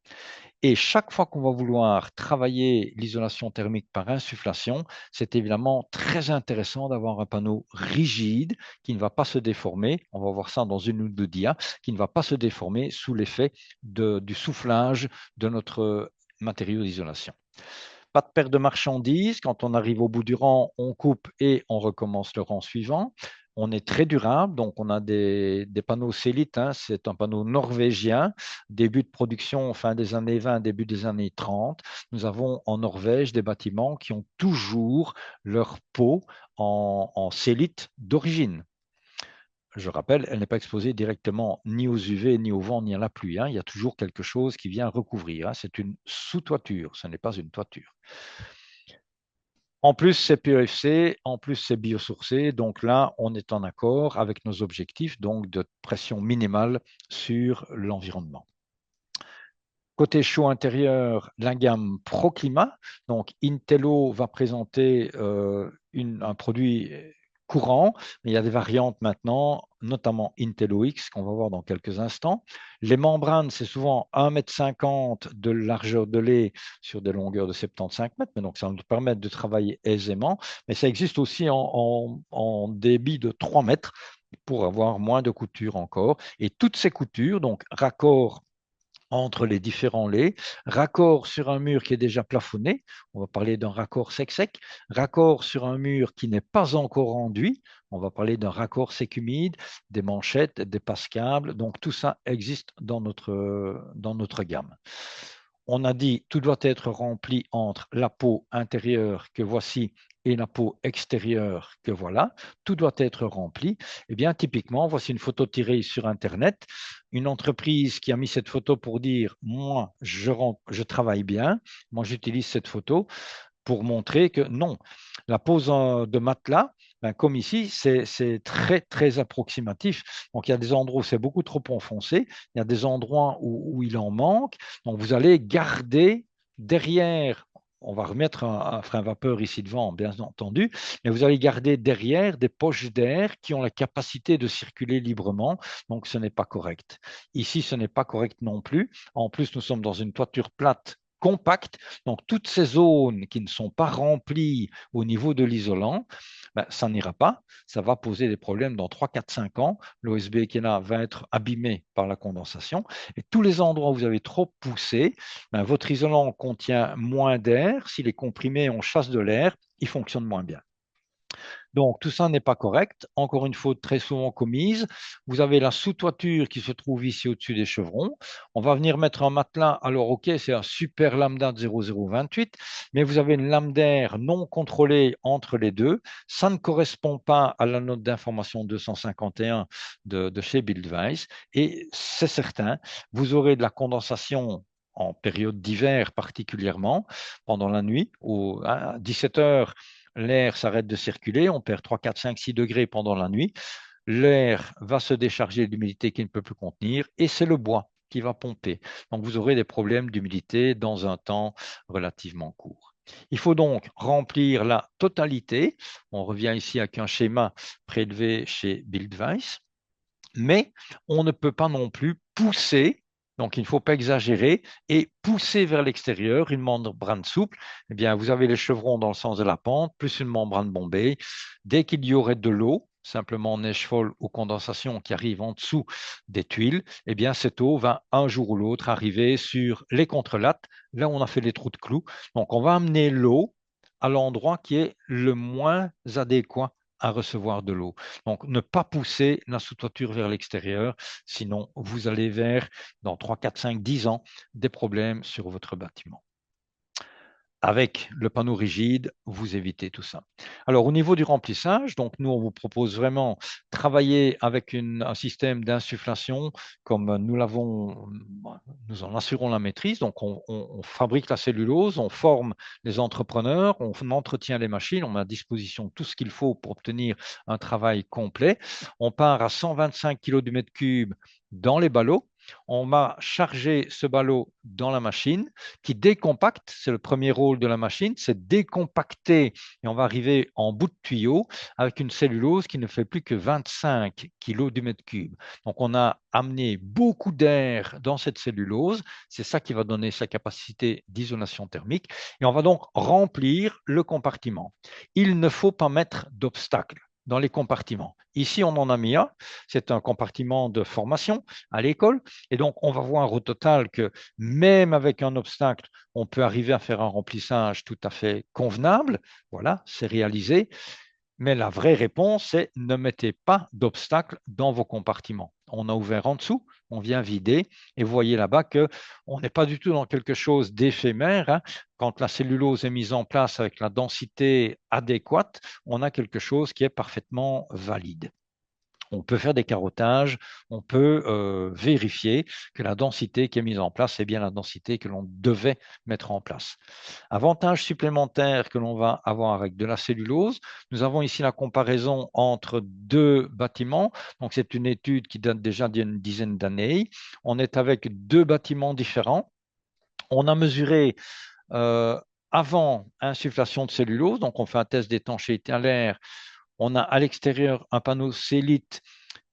Et chaque fois qu'on va vouloir travailler l'isolation thermique par insufflation, c'est évidemment très intéressant d'avoir un panneau rigide qui ne va pas se déformer. On va voir ça dans une ou deux dias, qui ne va pas se déformer sous l'effet du soufflage de notre matériau d'isolation. Pas de perte de marchandises. Quand on arrive au bout du rang, on coupe et on recommence le rang suivant. On est très durable, donc on a des panneaux Célite, hein, c'est un panneau norvégien, début de production fin des années 20, début des années 30. Nous avons en Norvège des bâtiments qui ont toujours leur peau en Célite d'origine. je rappelle, elle n'est pas exposée directement ni aux UV, ni au vent, ni à la pluie, hein. Il y a toujours quelque chose qui vient recouvrir, hein. C'est une sous-toiture, ce n'est pas une toiture. En plus, c'est PEFC, en plus, c'est biosourcé. Donc là, on est en accord avec nos objectifs donc de pression minimale sur l'environnement. Côté chaud intérieur, la gamme ProClimat. Donc, Intello va présenter un produit courant, mais il y a des variantes maintenant, notamment Intello X, qu'on va voir dans quelques instants. Les membranes, c'est souvent 1,50 m de largeur de lait sur des longueurs de 75 mètres, mais donc ça va nous permettre de travailler aisément. Mais ça existe aussi en débit de 3 mètres pour avoir moins de coutures encore. Et toutes ces coutures, donc raccord entre les différents laits, raccord sur un mur qui est déjà plafonné, on va parler d'un raccord sec-sec, raccord sur un mur qui n'est pas encore enduit, on va parler d'un raccord sec-humide, des manchettes, des passes-câbles, donc tout ça existe dans notre gamme. On a dit tout doit être rempli entre la peau intérieure que voici et la peau extérieure que voilà. Tout doit être rempli. Eh bien, typiquement, voici une photo tirée sur Internet. Une entreprise qui a mis cette photo pour dire, moi, je travaille bien, moi, j'utilise cette photo pour montrer que non, la pose de matelas, ben, comme ici, c'est très, très approximatif. Donc, il y a des endroits où c'est beaucoup trop enfoncé, il y a des endroits où il en manque. Donc, vous allez garder derrière, on va remettre un frein vapeur ici devant, bien entendu, mais vous allez garder derrière des poches d'air qui ont la capacité de circuler librement. Donc, ce n'est pas correct. Ici, ce n'est pas correct non plus. En plus, nous sommes dans une toiture plate compacte. Donc, toutes ces zones qui ne sont pas remplies au niveau de l'isolant, ben, ça n'ira pas. Ça va poser des problèmes dans 3, 4, 5 ans. L'OSB qui est là va être abîmé par la condensation. Et tous les endroits où vous avez trop poussé, ben, votre isolant contient moins d'air. S'il est comprimé, on chasse de l'air, il fonctionne moins bien. Donc, tout ça n'est pas correct. Encore une faute très souvent commise. Vous avez la sous-toiture qui se trouve ici au-dessus des chevrons. On va venir mettre un matelas. Alors, OK, c'est un super lambda de 0028, mais vous avez une lame d'air non contrôlée entre les deux. Ça ne correspond pas à la note d'information 251 de chez Buildwise. Et c'est certain, vous aurez de la condensation en période d'hiver particulièrement, pendant la nuit, à 17 heures, l'air s'arrête de circuler, on perd 3, 4, 5, 6 degrés pendant la nuit, l'air va se décharger d'humidité qu'il ne peut plus contenir et c'est le bois qui va pomper. Donc vous aurez des problèmes d'humidité dans un temps relativement court. Il faut donc remplir la totalité. On revient ici avec un schéma prélevé chez Buildwise, mais on ne peut pas non plus pousser. Donc, il ne faut pas exagérer et pousser vers l'extérieur une membrane souple. Eh bien, vous avez les chevrons dans le sens de la pente, plus une membrane bombée. Dès qu'il y aurait de l'eau, simplement neige folle ou condensation qui arrive en dessous des tuiles, eh bien, cette eau va un jour ou l'autre arriver sur les contrelattes, là où on a fait les trous de clous. Donc, on va amener l'eau à l'endroit qui est le moins adéquat à recevoir de l'eau. Donc, ne pas pousser la sous-toiture vers l'extérieur, sinon vous allez vers, dans 3, 4, 5, 10 ans, des problèmes sur votre bâtiment. Avec le panneau rigide, vous évitez tout ça. Alors, au niveau du remplissage, donc nous, on vous propose vraiment travailler avec un système d'insufflation comme nous en assurons la maîtrise. Donc, on fabrique la cellulose, on forme les entrepreneurs, on entretient les machines, on met à disposition tout ce qu'il faut pour obtenir un travail complet. On part à 125 kg du mètre cube dans les ballots. On va charger ce ballot dans la machine qui décompacte. C'est le premier rôle de la machine, c'est décompacter et on va arriver en bout de tuyau avec une cellulose qui ne fait plus que 25 kg du mètre cube. Donc on a amené beaucoup d'air dans cette cellulose, c'est ça qui va donner sa capacité d'isolation thermique et on va donc remplir le compartiment. Il ne faut pas mettre d'obstacles dans les compartiments. Ici, on en a mis un, c'est un compartiment de formation à l'école, et donc on va voir au total que même avec un obstacle, on peut arriver à faire un remplissage tout à fait convenable. Voilà, c'est réalisé. Mais la vraie réponse, c'est ne mettez pas d'obstacles dans vos compartiments. On a ouvert en dessous, on vient vider, et vous voyez là-bas qu'on n'est pas du tout dans quelque chose d'éphémère, hein. Quand la cellulose est mise en place avec la densité adéquate, on a quelque chose qui est parfaitement valide. On peut faire des carottages, on peut vérifier que la densité qui est mise en place est bien la densité que l'on devait mettre en place. Avantage supplémentaire que l'on va avoir avec de la cellulose, nous avons ici la comparaison entre deux bâtiments. Donc, c'est une étude qui date déjà d'une dizaine d'années. On est avec deux bâtiments différents. On a mesuré avant insufflation de cellulose, donc on fait un test d'étanchéité à l'air. On a à l'extérieur un panneau Célite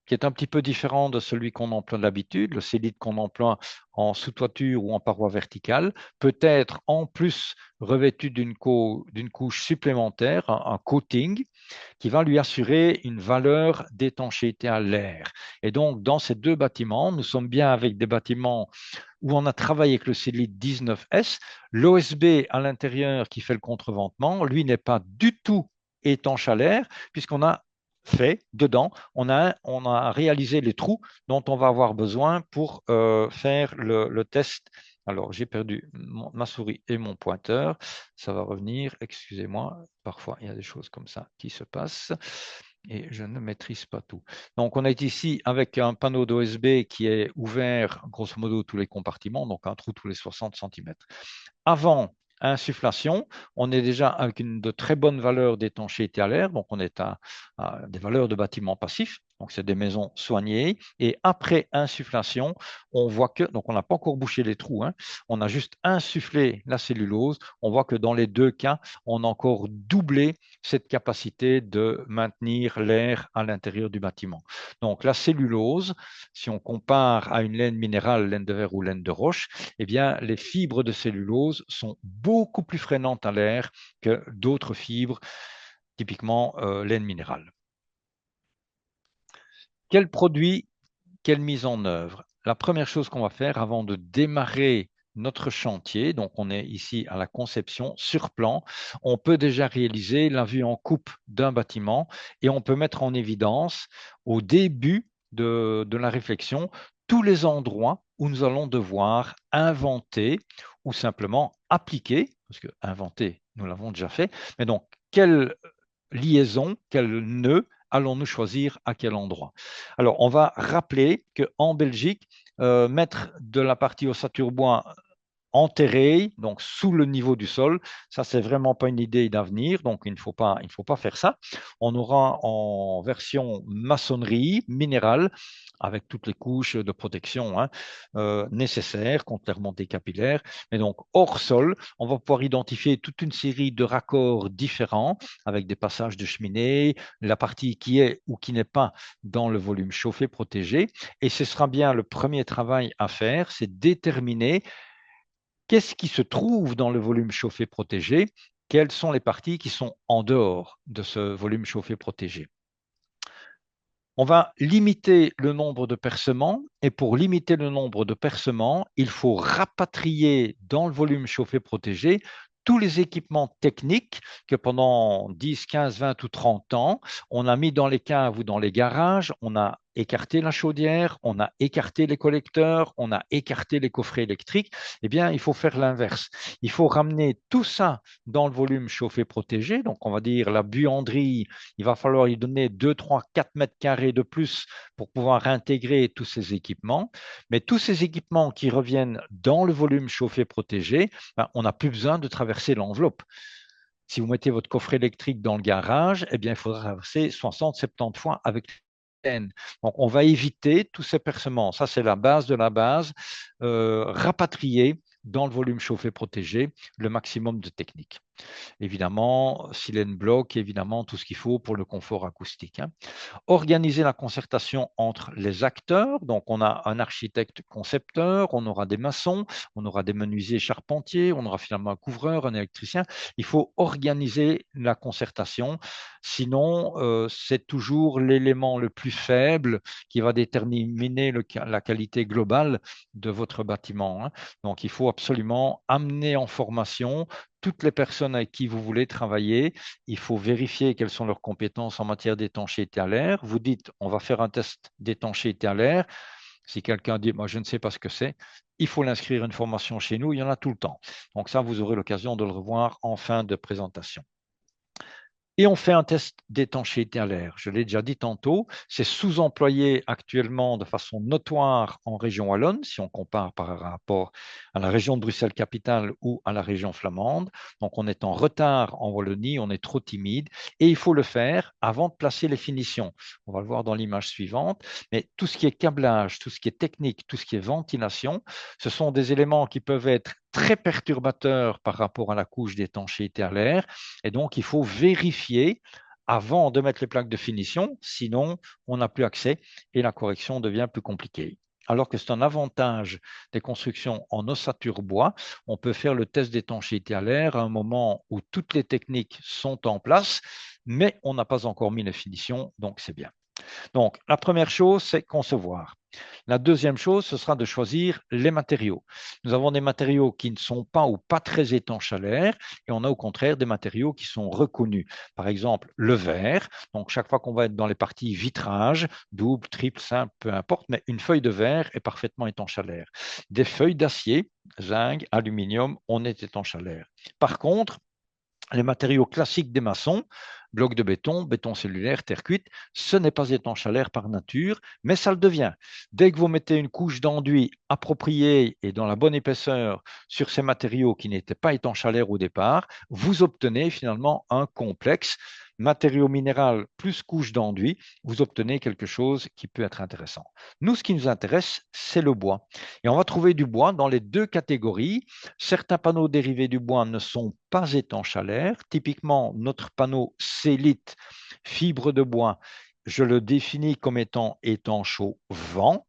qui est un petit peu différent de celui qu'on emploie d'habitude. Le Célite qu'on emploie en sous-toiture ou en paroi verticale peut être en plus revêtu d'une couche supplémentaire, un coating, qui va lui assurer une valeur d'étanchéité à l'air. Et donc, dans ces deux bâtiments, nous sommes bien avec des bâtiments où on a travaillé avec le Célite 19S. L'OSB à l'intérieur qui fait le contreventement, lui, n'est pas du tout étanche à l'air, puisqu'on a fait dedans, on a réalisé les trous dont on va avoir besoin pour faire le test. Alors, j'ai perdu ma souris et mon pointeur. Ça va revenir. Excusez-moi. Parfois, il y a des choses comme ça qui se passent et je ne maîtrise pas tout. Donc, on est ici avec un panneau d'OSB qui est ouvert, grosso modo, tous les compartiments, donc un trou tous les 60 cm. Avant insufflation, on est déjà avec de très bonnes valeurs d'étanchéité à l'air, donc on est à des valeurs de bâtiments passifs, donc c'est des maisons soignées. Et après insufflation, on voit que, donc on n'a pas encore bouché les trous, hein, on a juste insufflé la cellulose. On voit que dans les deux cas, on a encore doublé cette capacité de maintenir l'air à l'intérieur du bâtiment. Donc la cellulose, si on compare à une laine minérale, laine de verre ou laine de roche, eh bien, les fibres de cellulose sont beaucoup plus freinantes à l'air que d'autres fibres, typiquement laine minérale. Quel produit, quelle mise en œuvre? La première chose qu'on va faire avant de démarrer notre chantier, donc on est ici à la conception sur plan, on peut déjà réaliser la vue en coupe d'un bâtiment et on peut mettre en évidence au début de la réflexion tous les endroits où nous allons devoir inventer ou simplement appliquer, parce que inventer, nous l'avons déjà fait, mais donc quelle liaison, quel nœud allons-nous choisir à quel endroit? Alors, on va rappeler qu'en Belgique, mettre de la partie ossature bois enterré, donc sous le niveau du sol. Ça, c'est vraiment pas une idée d'avenir, donc il ne faut pas faire ça. On aura en version maçonnerie minérale avec toutes les couches de protection hein, nécessaires contre les remontées capillaires. Mais donc, hors sol, on va pouvoir identifier toute une série de raccords différents avec des passages de cheminée, la partie qui est ou qui n'est pas dans le volume chauffé protégé. Et ce sera bien le premier travail à faire, c'est déterminer qu'est-ce qui se trouve dans le volume chauffé protégé, quelles sont les parties qui sont en dehors de ce volume chauffé protégé. On va limiter le nombre de percements et pour limiter le nombre de percements, il faut rapatrier dans le volume chauffé protégé tous les équipements techniques que pendant 10, 15, 20 ou 30 ans, on a mis dans les caves ou dans les garages, on a écarté la chaudière, on a écarté les collecteurs, on a écarté les coffrets électriques. Eh bien, il faut faire l'inverse. Il faut ramener tout ça dans le volume chauffé protégé. Donc, on va dire la buanderie, il va falloir y donner 2, 3, 4 mètres carrés de plus pour pouvoir intégrer tous ces équipements. Mais tous ces équipements qui reviennent dans le volume chauffé protégé, ben, on n'a plus besoin de traverser l'enveloppe. Si vous mettez votre coffret électrique dans le garage, eh bien, il faudra traverser 60, 70 fois avec donc, on va éviter tous ces percements. Ça, c'est la base de la base. Rapatrier dans le volume chauffé protégé le maximum de techniques. Évidemment, silène bloc, évidemment, tout ce qu'il faut pour le confort acoustique. Hein. Organiser la concertation entre les acteurs. Donc, on a un architecte concepteur, on aura des maçons, on aura des menuisiers charpentiers, on aura finalement un couvreur, un électricien. Il faut organiser la concertation. Sinon, c'est toujours l'élément le plus faible qui va déterminer la qualité globale de votre bâtiment. Hein. Donc, il faut absolument amener en formation toutes les personnes avec qui vous voulez travailler. Il faut vérifier quelles sont leurs compétences en matière d'étanchéité à l'air. Vous dites, on va faire un test d'étanchéité à l'air. Si quelqu'un dit, moi, je ne sais pas ce que c'est, il faut l'inscrire à une formation chez nous. Il y en a tout le temps. Donc ça, vous aurez l'occasion de le revoir en fin de présentation. Et on fait un test d'étanchéité à l'air. Je l'ai déjà dit tantôt, c'est sous-employé actuellement de façon notoire en région wallonne, si on compare par rapport à la région de Bruxelles-Capitale ou à la région flamande. Donc on est en retard en Wallonie, on est trop timide et il faut le faire avant de placer les finitions. On va le voir dans l'image suivante, mais tout ce qui est câblage, tout ce qui est technique, tout ce qui est ventilation, ce sont des éléments qui peuvent être très perturbateurs par rapport à la couche d'étanchéité à l'air et donc, il faut vérifier avant de mettre les plaques de finition, sinon on n'a plus accès et la correction devient plus compliquée. Alors que c'est un avantage des constructions en ossature bois, on peut faire le test d'étanchéité à l'air à un moment où toutes les techniques sont en place, mais on n'a pas encore mis les finitions, donc c'est bien. Donc, la première chose, c'est concevoir. La deuxième chose, ce sera de choisir les matériaux. Nous avons des matériaux qui ne sont pas ou pas très étanches à l'air et on a au contraire des matériaux qui sont reconnus. Par exemple, le verre. Donc, chaque fois qu'on va être dans les parties vitrage, double, triple, simple, peu importe, mais une feuille de verre est parfaitement étanche à l'air. Des feuilles d'acier, zinc, aluminium, on est étanche à l'air. Par contre, les matériaux classiques des maçons, blocs de béton, béton cellulaire, terre cuite, ce n'est pas étanche à l'air par nature, mais ça le devient. Dès que vous mettez une couche d'enduit appropriée et dans la bonne épaisseur sur ces matériaux qui n'étaient pas étanches à l'air au départ, vous obtenez finalement un complexe matériau minéral plus couche d'enduit, vous obtenez quelque chose qui peut être intéressant. Nous, ce qui nous intéresse, c'est le bois. Et on va trouver du bois dans les deux catégories. Certains panneaux dérivés du bois ne sont pas étanches à l'air. Typiquement, notre panneau Célite fibre de bois, je le définis comme étant étanche au vent,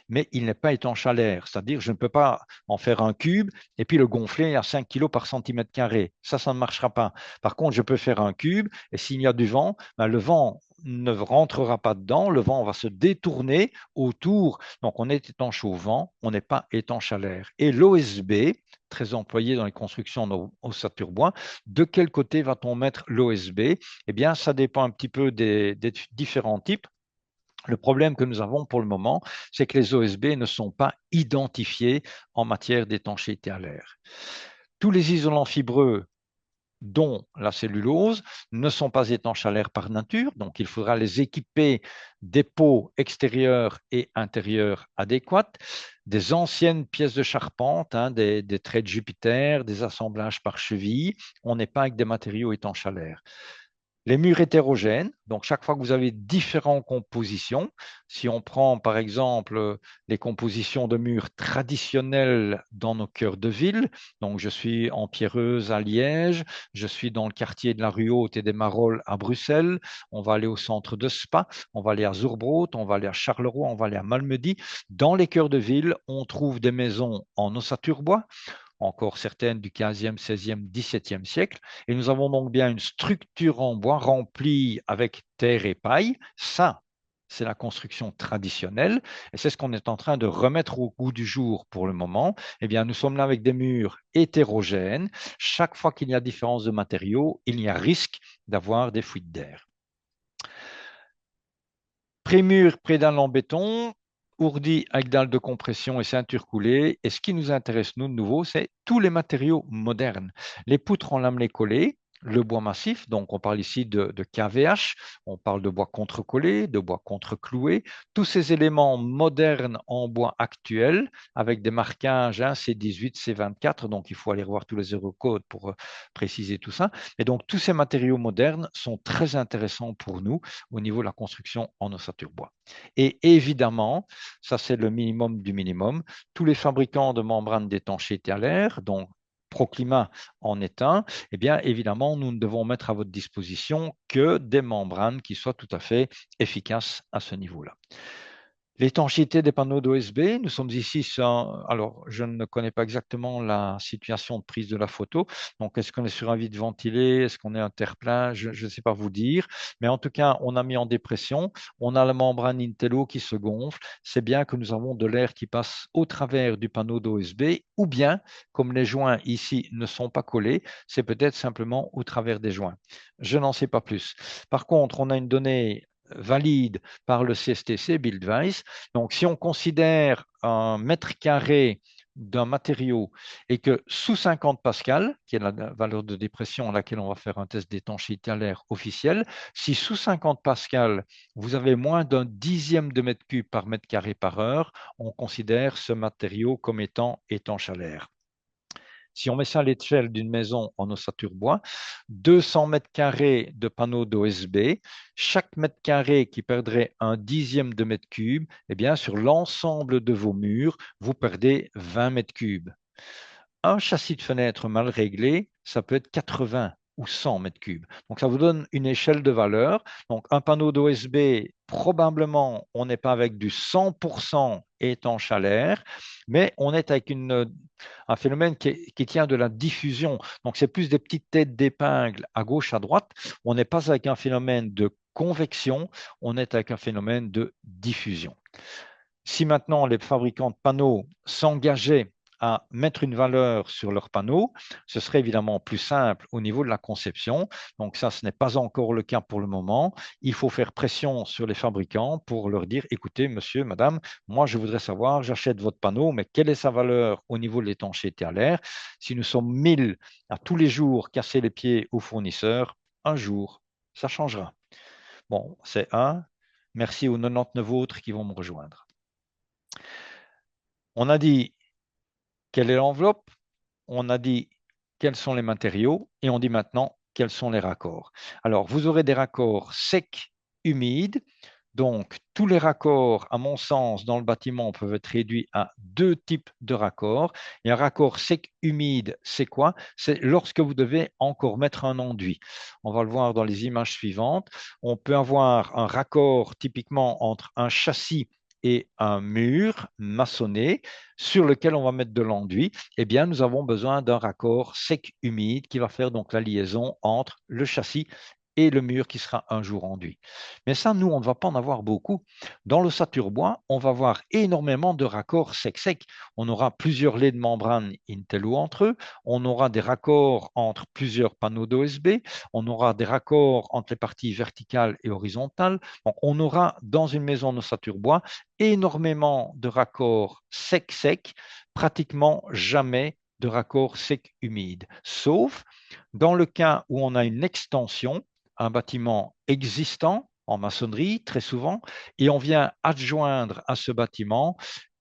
mais il n'est pas étanche à l'air. C'est-à-dire, je ne peux pas en faire un cube et puis le gonfler à 5 kg par centimètre carré. Ça ne marchera pas. Par contre, je peux faire un cube et s'il y a du vent, ben, le vent ne rentrera pas dedans, le vent va se détourner autour. Donc, on est étanche au vent, on n'est pas étanche à l'air. Et l'OSB, très employé dans les constructions ossature bois, de quel côté va-t-on mettre l'OSB? Eh bien, ça dépend un petit peu des différents types. Le problème que nous avons pour le moment, c'est que les OSB ne sont pas identifiés en matière d'étanchéité à l'air. Tous les isolants fibreux, dont la cellulose, ne sont pas étanches à l'air par nature, donc il faudra les équiper des pots extérieurs et intérieurs adéquates, des anciennes pièces de charpente, des traits de Jupiter, des assemblages par cheville. On n'est pas avec des matériaux étanches à l'air. Les murs hétérogènes, donc chaque fois que vous avez différentes compositions, si on prend par exemple les compositions de murs traditionnelles dans nos cœurs de ville, donc je suis en Pierreuse à Liège, je suis dans le quartier de la Rue Haute et des Marolles à Bruxelles, on va aller au centre de Spa, on va aller à Zurbrood, on va aller à Charleroi, on va aller à Malmedy. Dans les cœurs de ville, on trouve des maisons en ossature bois, encore certaines du 15e, 16e, 17e siècle. Et nous avons donc bien une structure en bois remplie avec terre et paille. Ça, c'est la construction traditionnelle et c'est ce qu'on est en train de remettre au goût du jour pour le moment. Eh bien, nous sommes là avec des murs hétérogènes. Chaque fois qu'il y a différence de matériaux, il y a risque d'avoir des fuites d'air. Prémur prédale en béton, ourdi avec dalle de compression et ceinture coulée. Et ce qui nous intéresse, nous, de nouveau, c'est tous les matériaux modernes. Les poutres en lamelé collé, le bois massif, donc on parle ici de KVH, on parle de bois contre-collé, de bois contre-cloué, tous ces éléments modernes en bois actuel, avec des marquages C18, C24, donc il faut aller revoir tous les eurocodes pour préciser tout ça. Et donc tous ces matériaux modernes sont très intéressants pour nous au niveau de la construction en ossature bois. Et évidemment, ça c'est le minimum du minimum, tous les fabricants de membranes d'étanchéité à l'air, donc Proclimat en est un, eh bien évidemment, nous ne devons mettre à votre disposition que des membranes qui soient tout à fait efficaces à ce niveau-là. L'étanchéité des panneaux d'OSB, nous sommes ici sur, alors je ne connais pas exactement la situation de prise de la photo, donc est-ce qu'on est sur un vide ventilé, est-ce qu'on est un terre-plein, je ne sais pas vous dire, mais en tout cas, on a mis en dépression, on a la membrane Intello qui se gonfle, c'est bien que nous avons de l'air qui passe au travers du panneau d'OSB, ou bien, comme les joints ici ne sont pas collés, c'est peut-être simplement au travers des joints. Je n'en sais pas plus. Par contre, on a une donnée valide par le CSTC, Buildwise. Donc, si on considère un mètre carré d'un matériau et que sous 50 pascal, qui est la valeur de dépression à laquelle on va faire un test d'étanchéité à l'air officiel, si sous 50 pascal, vous avez moins d'un dixième de mètre cube par mètre carré par heure, on considère ce matériau comme étant étanche à l'air. Si on met ça à l'échelle d'une maison en ossature bois, 200 mètres carrés de panneaux d'OSB, chaque mètre carré qui perdrait un dixième de mètre cube, eh bien, sur l'ensemble de vos murs, vous perdez 20 mètres cubes. Un châssis de fenêtre mal réglé, ça peut être 80 ou 100 mètres cubes. Donc, ça vous donne une échelle de valeur. Donc, un panneau d'OSB, probablement, on n'est pas avec du 100% étanche à l'air, mais on est avec un phénomène qui tient de la diffusion. Donc, c'est plus des petites têtes d'épingle à gauche, à droite. On n'est pas avec un phénomène de convection, on est avec un phénomène de diffusion. Si maintenant les fabricants de panneaux s'engageaient à mettre une valeur sur leurs panneaux, ce serait évidemment plus simple au niveau de la conception. Donc ça, ce n'est pas encore le cas pour le moment. Il faut faire pression sur les fabricants pour leur dire, écoutez, monsieur, madame, moi je voudrais savoir, j'achète votre panneau, mais quelle est sa valeur au niveau de l'étanchéité à l'air? Si nous sommes 1000 à tous les jours casser les pieds aux fournisseurs, un jour, ça changera. Bon, c'est un. Merci aux 99 autres qui vont me rejoindre. On a dit quelle est l'enveloppe, on a dit quels sont les matériaux et on dit maintenant quels sont les raccords. Alors, vous aurez des raccords secs, humides. Donc, tous les raccords, à mon sens, dans le bâtiment peuvent être réduits à deux types de raccords. Et un raccord sec humide, c'est quoi? C'est lorsque vous devez encore mettre un enduit. On va le voir dans les images suivantes. On peut avoir un raccord typiquement entre un châssis et un mur maçonné sur lequel on va mettre de l'enduit. Eh bien, nous avons besoin d'un raccord sec humide qui va faire donc la liaison entre le châssis et le mur qui sera un jour enduit. Mais ça, nous, on ne va pas en avoir beaucoup. Dans l'ossature bois, on va avoir énormément de raccords sec-sec. On aura plusieurs laits de membrane Intello entre eux, on aura des raccords entre plusieurs panneaux d'OSB, on aura des raccords entre les parties verticales et horizontales. Donc, on aura dans une maison en ossature bois énormément de raccords sec-sec, pratiquement jamais de raccords sec-humide, sauf dans le cas où on a une extension, un bâtiment existant en maçonnerie, très souvent, et on vient adjoindre à ce bâtiment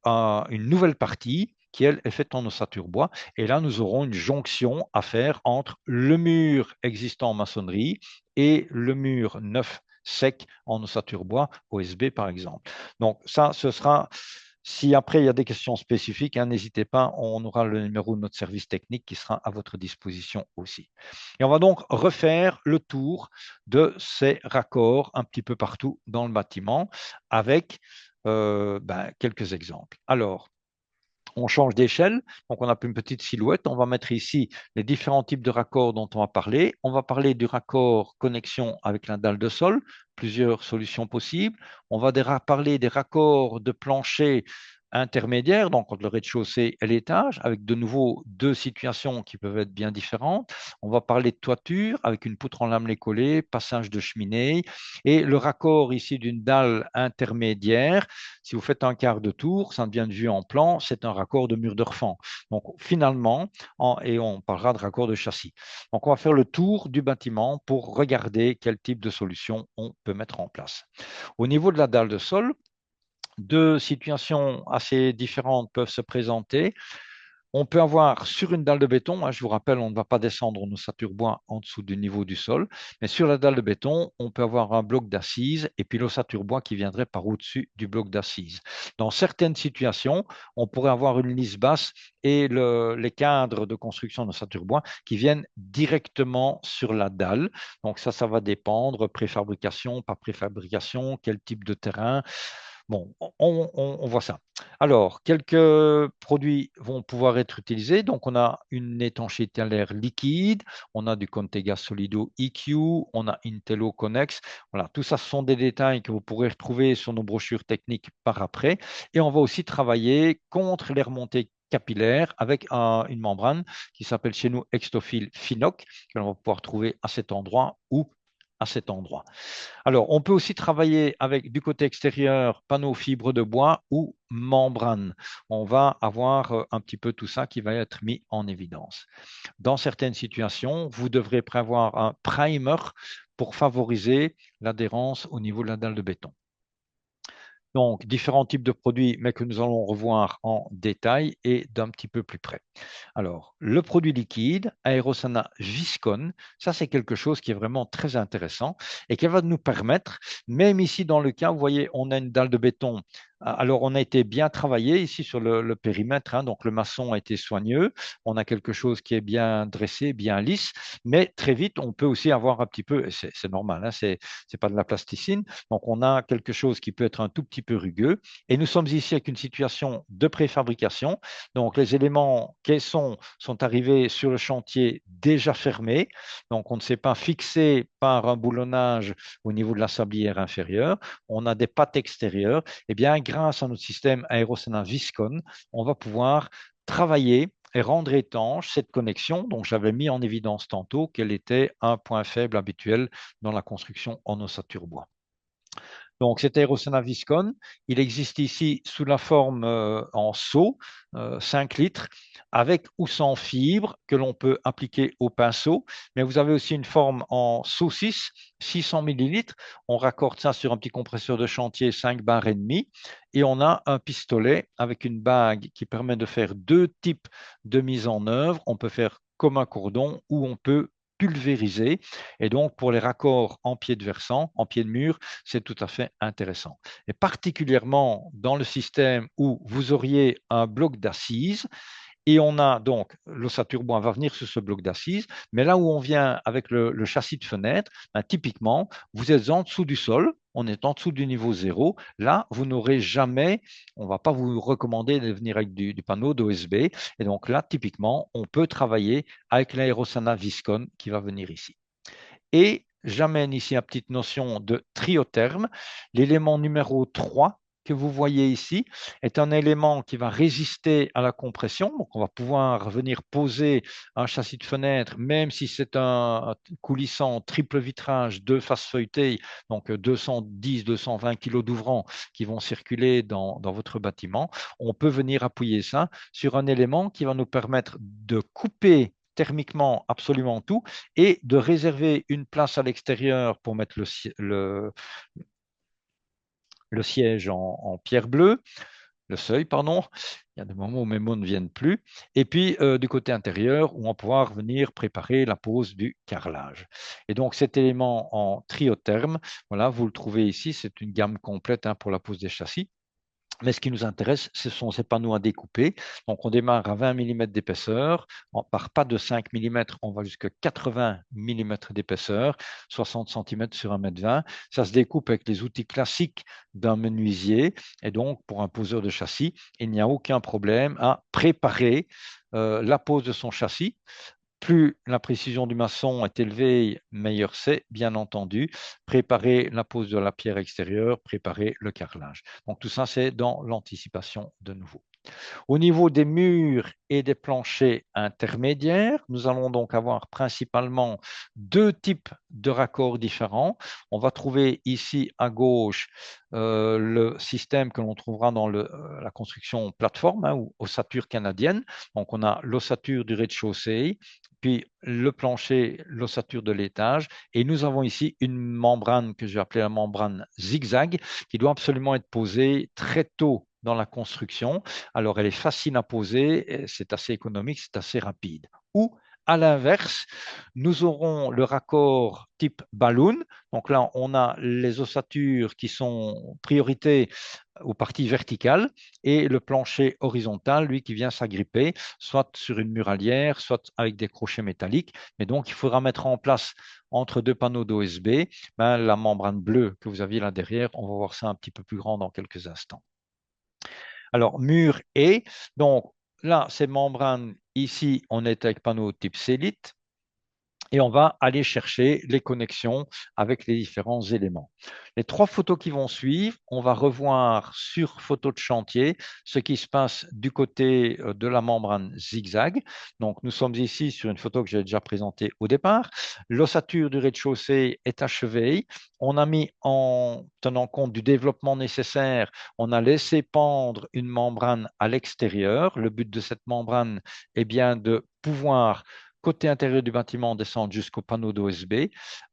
une nouvelle partie qui, elle, est faite en ossature bois. Et là, nous aurons une jonction à faire entre le mur existant en maçonnerie et le mur neuf sec en ossature bois, OSB par exemple. Donc ça, ce sera si après il y a des questions spécifiques, hein, n'hésitez pas, on aura le numéro de notre service technique qui sera à votre disposition aussi. Et on va donc refaire le tour de ces raccords un petit peu partout dans le bâtiment avec quelques exemples. Alors, on change d'échelle, donc on a une petite silhouette. On va mettre ici les différents types de raccords dont on va parler. On va parler du raccord connexion avec la dalle de sol, plusieurs solutions possibles. On va parler des raccords de plancher intermédiaire, donc entre le rez-de-chaussée et l'étage, avec de nouveau deux situations qui peuvent être bien différentes. On va parler de toiture avec une poutre en lamelé collé, passage de cheminée et le raccord ici d'une dalle intermédiaire. Si vous faites un quart de tour, ça devient de vue en plan, c'est un raccord de mur de refend. Donc finalement, et on parlera de raccord de châssis. Donc on va faire le tour du bâtiment pour regarder quel type de solution on peut mettre en place. Au niveau de la dalle de sol, deux situations assez différentes peuvent se présenter. On peut avoir sur une dalle de béton, hein, je vous rappelle, on ne va pas descendre en ossature bois en dessous du niveau du sol, mais sur la dalle de béton, on peut avoir un bloc d'assises et puis l'ossature bois qui viendrait par au-dessus du bloc d'assises. Dans certaines situations, on pourrait avoir une lisse basse et les cadres de construction d'ossature bois qui viennent directement sur la dalle. Donc ça va dépendre, préfabrication, pas préfabrication, quel type de terrain. Bon, on voit ça. Alors, quelques produits vont pouvoir être utilisés. Donc, on a une étanchéité à l'air liquide, on a du Contega Solido EQ, on a Intello Connex. Voilà, tout ça, ce sont des détails que vous pourrez retrouver sur nos brochures techniques par après. Et on va aussi travailler contre les remontées capillaires avec une membrane qui s'appelle chez nous Extofil Finoc, que l'on va pouvoir trouver à cet endroit ou à cet endroit. Alors, on peut aussi travailler avec du côté extérieur, panneaux fibres de bois ou membrane. On va avoir un petit peu tout ça qui va être mis en évidence. Dans certaines situations, vous devrez prévoir un primer pour favoriser l'adhérence au niveau de la dalle de béton. Donc, différents types de produits, mais que nous allons revoir en détail et d'un petit peu plus près. Alors, le produit liquide, Aerosana Viscone, ça c'est quelque chose qui est vraiment très intéressant et qui va nous permettre, même ici dans le cas, vous voyez, on a une dalle de béton. Alors, on a été bien travaillé ici sur le périmètre, hein, donc le maçon a été soigneux, on a quelque chose qui est bien dressé, bien lisse, mais très vite, on peut aussi avoir un petit peu, c'est normal, hein, c'est pas de la plasticine, donc on a quelque chose qui peut être un tout petit peu rugueux, et nous sommes ici avec une situation de préfabrication, donc les éléments caissons sont arrivés sur le chantier déjà fermés, donc on ne s'est pas fixé par un boulonnage au niveau de la sablière inférieure, on a des pattes extérieures, et bien grâce à notre système Aerosana Viscone, on va pouvoir travailler et rendre étanche cette connexion dont j'avais mis en évidence tantôt qu'elle était un point faible habituel dans la construction en ossature bois. Donc, cet Aerosana Viscone, il existe ici sous la forme en seau, 5 litres, avec ou sans fibre que l'on peut appliquer au pinceau. Mais vous avez aussi une forme en saucisse, 600 millilitres. On raccorde ça sur un petit compresseur de chantier 5 bars et demi. Et on a un pistolet avec une bague qui permet de faire deux types de mise en œuvre. On peut faire comme un cordon ou on peut pulvériser. Et donc, pour les raccords en pied de versant, en pied de mur, c'est tout à fait intéressant. Et particulièrement dans le système où vous auriez un bloc d'assises, et on a donc l'ossature bois va venir sur ce bloc d'assises, mais là où on vient avec le châssis de fenêtre, ben, typiquement, vous êtes en dessous du sol, on est en dessous du niveau zéro. Là, vous n'aurez jamais, on ne va pas vous recommander de venir avec du panneau d'OSB. Et donc là, typiquement, on peut travailler avec l'aérosana Viscone qui va venir ici. Et j'amène ici une petite notion de triotherme. L'élément numéro 3 que vous voyez ici est un élément qui va résister à la compression. Donc, on va pouvoir venir poser un châssis de fenêtre, même si c'est un coulissant triple vitrage, deux faces feuilletées, donc 210-220 kg d'ouvrant qui vont circuler dans votre bâtiment. On peut venir appuyer ça sur un élément qui va nous permettre de couper thermiquement absolument tout et de réserver une place à l'extérieur pour mettre le siège en pierre bleue, le seuil, pardon. Il y a des moments où mes mots ne viennent plus. Et puis, du côté intérieur, où on va pouvoir venir préparer la pose du carrelage. Et donc, cet élément en triotherme, voilà, vous le trouvez ici, c'est une gamme complète hein, pour la pose des châssis. Mais ce qui nous intéresse, ce sont ces panneaux à découper. Donc, on démarre à 20 mm d'épaisseur. Par pas de 5 mm, on va jusqu'à 80 mm d'épaisseur, 60 cm sur 1,20 m. Ça se découpe avec les outils classiques d'un menuisier. Et donc, pour un poseur de châssis, il n'y a aucun problème à préparer la pose de son châssis. Plus la précision du maçon est élevée, meilleur c'est, bien entendu. Préparer la pose de la pierre extérieure, préparer le carrelage. Donc tout ça, c'est dans l'anticipation de nouveau. Au niveau des murs et des planchers intermédiaires, nous allons donc avoir principalement deux types de raccords différents. On va trouver ici à gauche le système que l'on trouvera dans la construction plateforme hein, ou ossature canadienne. Donc on a l'ossature du rez-de-chaussée, puis le plancher, l'ossature de l'étage. Et nous avons ici une membrane que je vais appeler la membrane zigzag qui doit absolument être posée très tôt dans la construction. Alors, elle est facile à poser, c'est assez économique, c'est assez rapide. Ou, à l'inverse, nous aurons le raccord type balloon. Donc là, on a les ossatures qui sont priorité aux parties verticales et le plancher horizontal, lui, qui vient s'agripper, soit sur une muralière, soit avec des crochets métalliques. Mais donc, il faudra mettre en place entre deux panneaux d'OSB la membrane bleue que vous aviez là derrière. On va voir ça un petit peu plus grand dans quelques instants. Alors, mur et, donc là, ces membranes, ici, on est avec panneau type Célite. et on va aller chercher les connexions avec les différents éléments. Les 3 photos qui vont suivre, on va revoir sur photo de chantier ce qui se passe du côté de la membrane zigzag. Donc, nous sommes ici sur une photo que j'ai déjà présentée au départ. L'ossature du rez-de-chaussée est achevée. On a mis, en tenant compte du développement nécessaire, on a laissé pendre une membrane à l'extérieur. Le but de cette membrane est bien de pouvoir côté intérieur du bâtiment, descendre jusqu'au panneau d'OSB.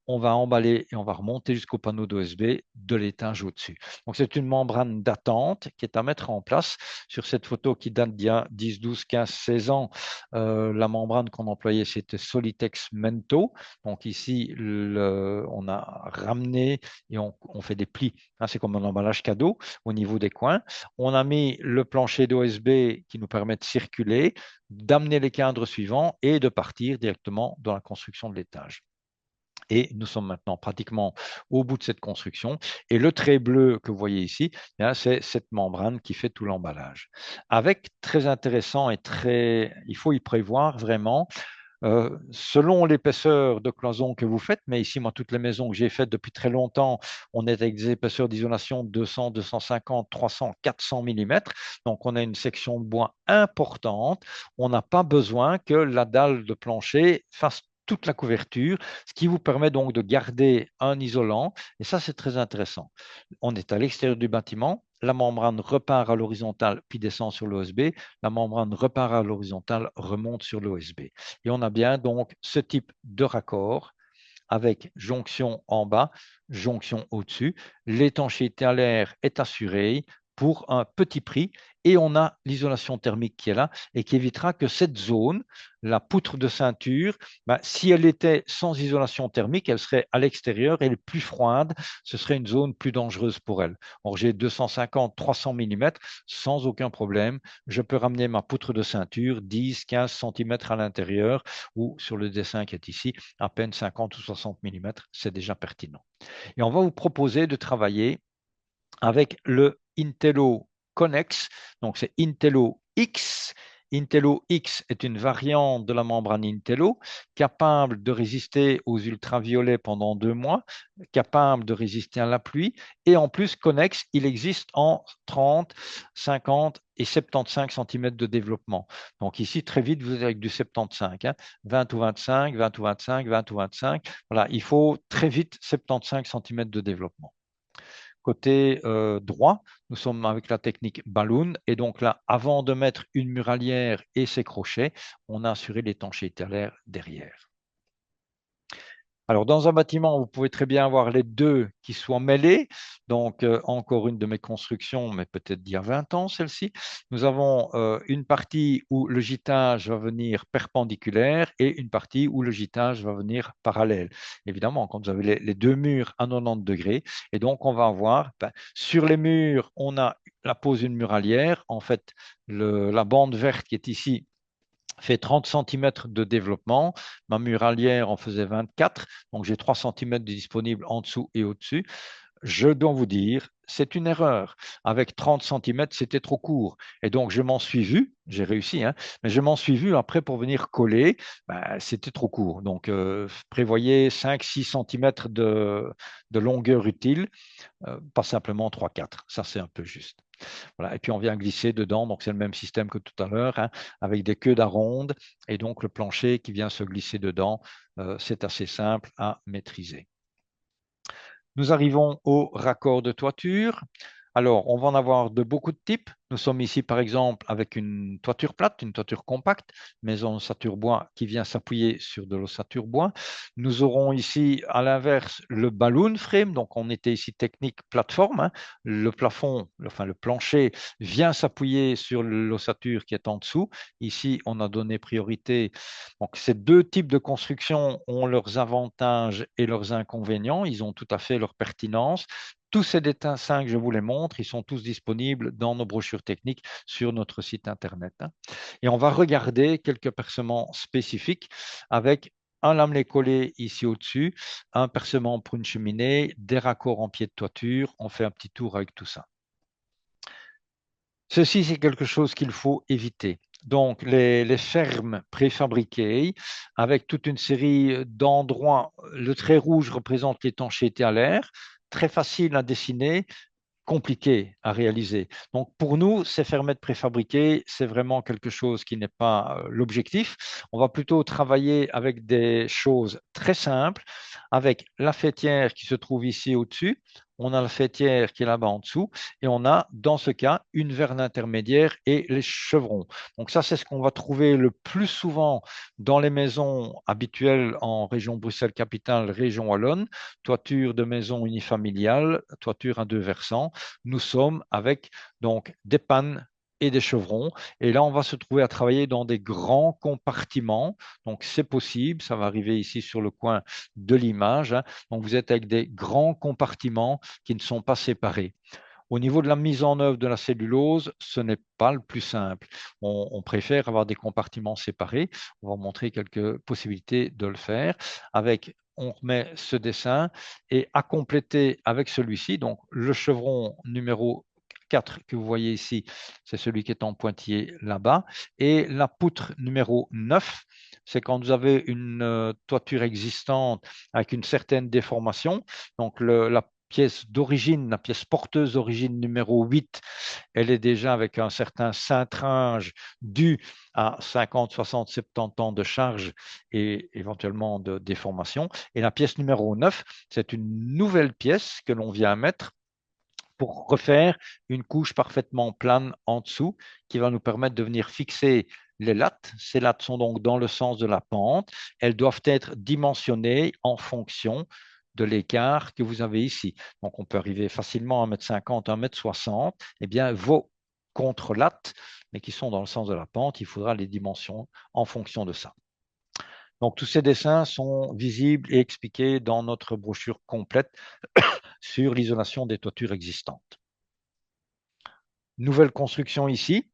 On va emballer et on va remonter jusqu'au panneau d'OSB de l'étage au-dessus. Donc, c'est une membrane d'attente qui est à mettre en place. Sur cette photo qui date d'il y a 10, 12, 15, 16 ans, la membrane qu'on employait, c'était Solitex Mento. Donc, ici, on a ramené et on fait des plis. C'est comme un emballage cadeau au niveau des coins. On a mis le plancher d'OSB qui nous permet de circuler, d'amener les cadres suivants et de partir directement dans la construction de l'étage. Et nous sommes maintenant pratiquement au bout de cette construction. Et le trait bleu que vous voyez ici, c'est cette membrane qui fait tout l'emballage. Avec, très intéressant et il faut y prévoir vraiment, selon l'épaisseur de cloison que vous faites, mais ici, moi, toutes les maisons que j'ai faites depuis très longtemps, on est avec des épaisseurs d'isolation de 200, 250, 300, 400 mm. Donc, on a une section de bois importante. On n'a pas besoin que la dalle de plancher fasse toute la couverture, ce qui vous permet donc de garder un isolant. Et ça, c'est très intéressant. On est à l'extérieur du bâtiment, la membrane repart à l'horizontale puis descend sur l'OSB, la membrane repart à l'horizontale, remonte sur l'OSB. Et on a bien donc ce type de raccord avec jonction en bas, jonction au-dessus. L'étanchéité à l'air est assurée pour un petit prix et on a l'isolation thermique qui est là et qui évitera que cette zone, la poutre de ceinture, si elle était sans isolation thermique, elle serait à l'extérieur et plus froide, ce serait une zone plus dangereuse pour elle. Or, j'ai 250, 300 mm sans aucun problème. Je peux ramener ma poutre de ceinture 10, 15 cm à l'intérieur ou sur le dessin qui est ici, à peine 50 ou 60 mm, c'est déjà pertinent. Et on va vous proposer de travailler avec le Intello Connex, donc c'est Intello X. Intello X est une variante de la membrane Intello, capable de résister aux ultraviolets pendant 2 mois, capable de résister à la pluie, et en plus, Connex, il existe en 30, 50 et 75 cm de développement. Donc ici, très vite, vous êtes avec du 75, 20 ou 25, 20 ou 25, 20 ou 25. Voilà, il faut très vite 75 cm de développement. Côté droit, nous sommes avec la technique balloon. Et donc là, avant de mettre une muralière et ses crochets, on a assuré l'étanchéité à l'air derrière. Alors, dans un bâtiment, vous pouvez très bien avoir les deux qui soient mêlés. Donc, encore une de mes constructions, mais peut-être d'il y a 20 ans, celle-ci. Nous avons une partie où le gîtage va venir perpendiculaire et une partie où le gîtage va venir parallèle. Évidemment, quand vous avez les deux murs à 90 degrés, et donc on va avoir, sur les murs, on a la pose d'une muralière. En fait, la bande verte qui est ici fait 30 cm de développement. Ma muralière en faisait 24, donc j'ai 3 cm de disponible en dessous et au-dessus. Je dois vous dire, c'est une erreur. Avec 30 cm, c'était trop court. Et donc, je m'en suis vu, j'ai réussi, mais je m'en suis vu après pour venir coller, c'était trop court. Donc, prévoyez 5-6 cm de longueur utile, pas simplement 3-4. Ça, c'est un peu juste. Voilà. Et puis on vient glisser dedans, donc c'est le même système que tout à l'heure, avec des queues d'aronde, et donc le plancher qui vient se glisser dedans, c'est assez simple à maîtriser. Nous arrivons au raccord de toiture. Alors, on va en avoir de beaucoup de types. Nous sommes ici, par exemple, avec une toiture plate, une toiture compacte, maison ossature bois qui vient s'appuyer sur de l'ossature bois. Nous aurons ici, à l'inverse, le balloon frame. Donc, on était ici technique plateforme. Le plafond, enfin le plancher, vient s'appuyer sur l'ossature qui est en dessous. Ici, on a donné priorité. Donc, ces deux types de construction ont leurs avantages et leurs inconvénients. Ils ont tout à fait leur pertinence. Tous ces dessins que je vous les montre, ils sont tous disponibles dans nos brochures techniques sur notre site Internet. Et on va regarder quelques percements spécifiques avec un lamelé collé ici au-dessus, un percement pour une cheminée, des raccords en pied de toiture. On fait un petit tour avec tout ça. Ceci, c'est quelque chose qu'il faut éviter. donc les fermes préfabriquées avec toute une série d'endroits. Le trait rouge représente l'étanchéité à l'air, très facile à dessiner, compliqué à réaliser. Donc pour nous, ces fermettes préfabriquées, c'est vraiment quelque chose qui n'est pas l'objectif. On va plutôt travailler avec des choses très simples, avec la fêtière qui se trouve ici au-dessus. On a la fêtière qui est là-bas en dessous et on a dans ce cas une verne intermédiaire et les chevrons. Donc ça, c'est ce qu'on va trouver le plus souvent dans les maisons habituelles en région Bruxelles-Capitale, région Wallonne, toiture de maison unifamiliale, toiture à deux versants. Nous sommes avec donc des pannes et des chevrons. Et là, on va se trouver à travailler dans des grands compartiments. Donc, c'est possible. Ça va arriver ici sur le coin de l'image, hein. Donc, vous êtes avec des grands compartiments qui ne sont pas séparés. Au niveau de la mise en œuvre de la cellulose, ce n'est pas le plus simple. On préfère avoir des compartiments séparés. On va montrer quelques possibilités de le faire. On remet ce dessin et à compléter avec celui-ci, donc le chevron numéro 4 que vous voyez ici, c'est celui qui est en pointillé là-bas. Et la poutre numéro 9, c'est quand vous avez une toiture existante avec une certaine déformation. Donc la pièce d'origine, la pièce porteuse d'origine numéro 8, elle est déjà avec un certain cintrage dû à 50, 60, 70 ans de charge et éventuellement de déformation. Et la pièce numéro 9, c'est une nouvelle pièce que l'on vient mettre pour refaire une couche parfaitement plane en dessous qui va nous permettre de venir fixer les lattes. Ces lattes sont donc dans le sens de la pente. Elles doivent être dimensionnées en fonction de l'écart que vous avez ici. Donc, on peut arriver facilement à 1,50 m, 1,60 m. Eh bien, vos contre-lattes, mais qui sont dans le sens de la pente, il faudra les dimensions en fonction de ça. Donc, tous ces dessins sont visibles et expliqués dans notre brochure complète sur l'isolation des toitures existantes. Nouvelle construction ici,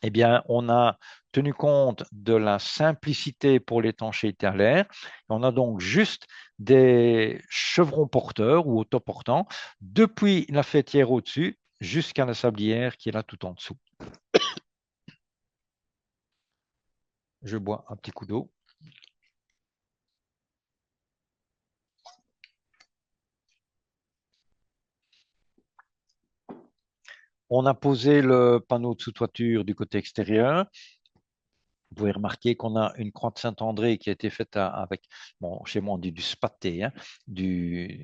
eh bien, on a tenu compte de la simplicité pour l'étanchéité à l'air. On a donc juste des chevrons porteurs ou autoportants depuis la fêtière au-dessus jusqu'à la sablière qui est là tout en dessous. Je bois un petit coup d'eau. On a posé le panneau de sous-toiture du côté extérieur. Vous pouvez remarquer qu'on a une croix de Saint-André qui a été faite avec, bon, chez moi on dit du spaté, hein, du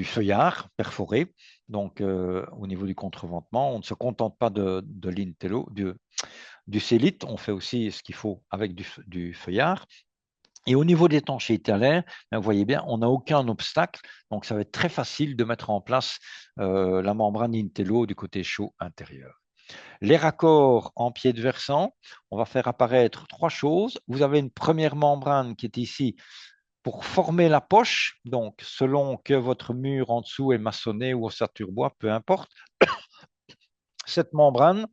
feuillard perforé. Donc, au niveau du contreventement, on ne se contente pas de l'intello, du cellite, on fait aussi ce qu'il faut avec du feuillard. Et au niveau des d'étanchéité à l'air, vous voyez bien, on n'a aucun obstacle. Donc, ça va être très facile de mettre en place la membrane Intello du côté chaud intérieur. Les raccords en pied de versant, on va faire apparaître trois choses. Vous avez une première membrane qui est ici pour former la poche. Donc, selon que votre mur en dessous est maçonné ou ossature bois, peu importe, cette membrane,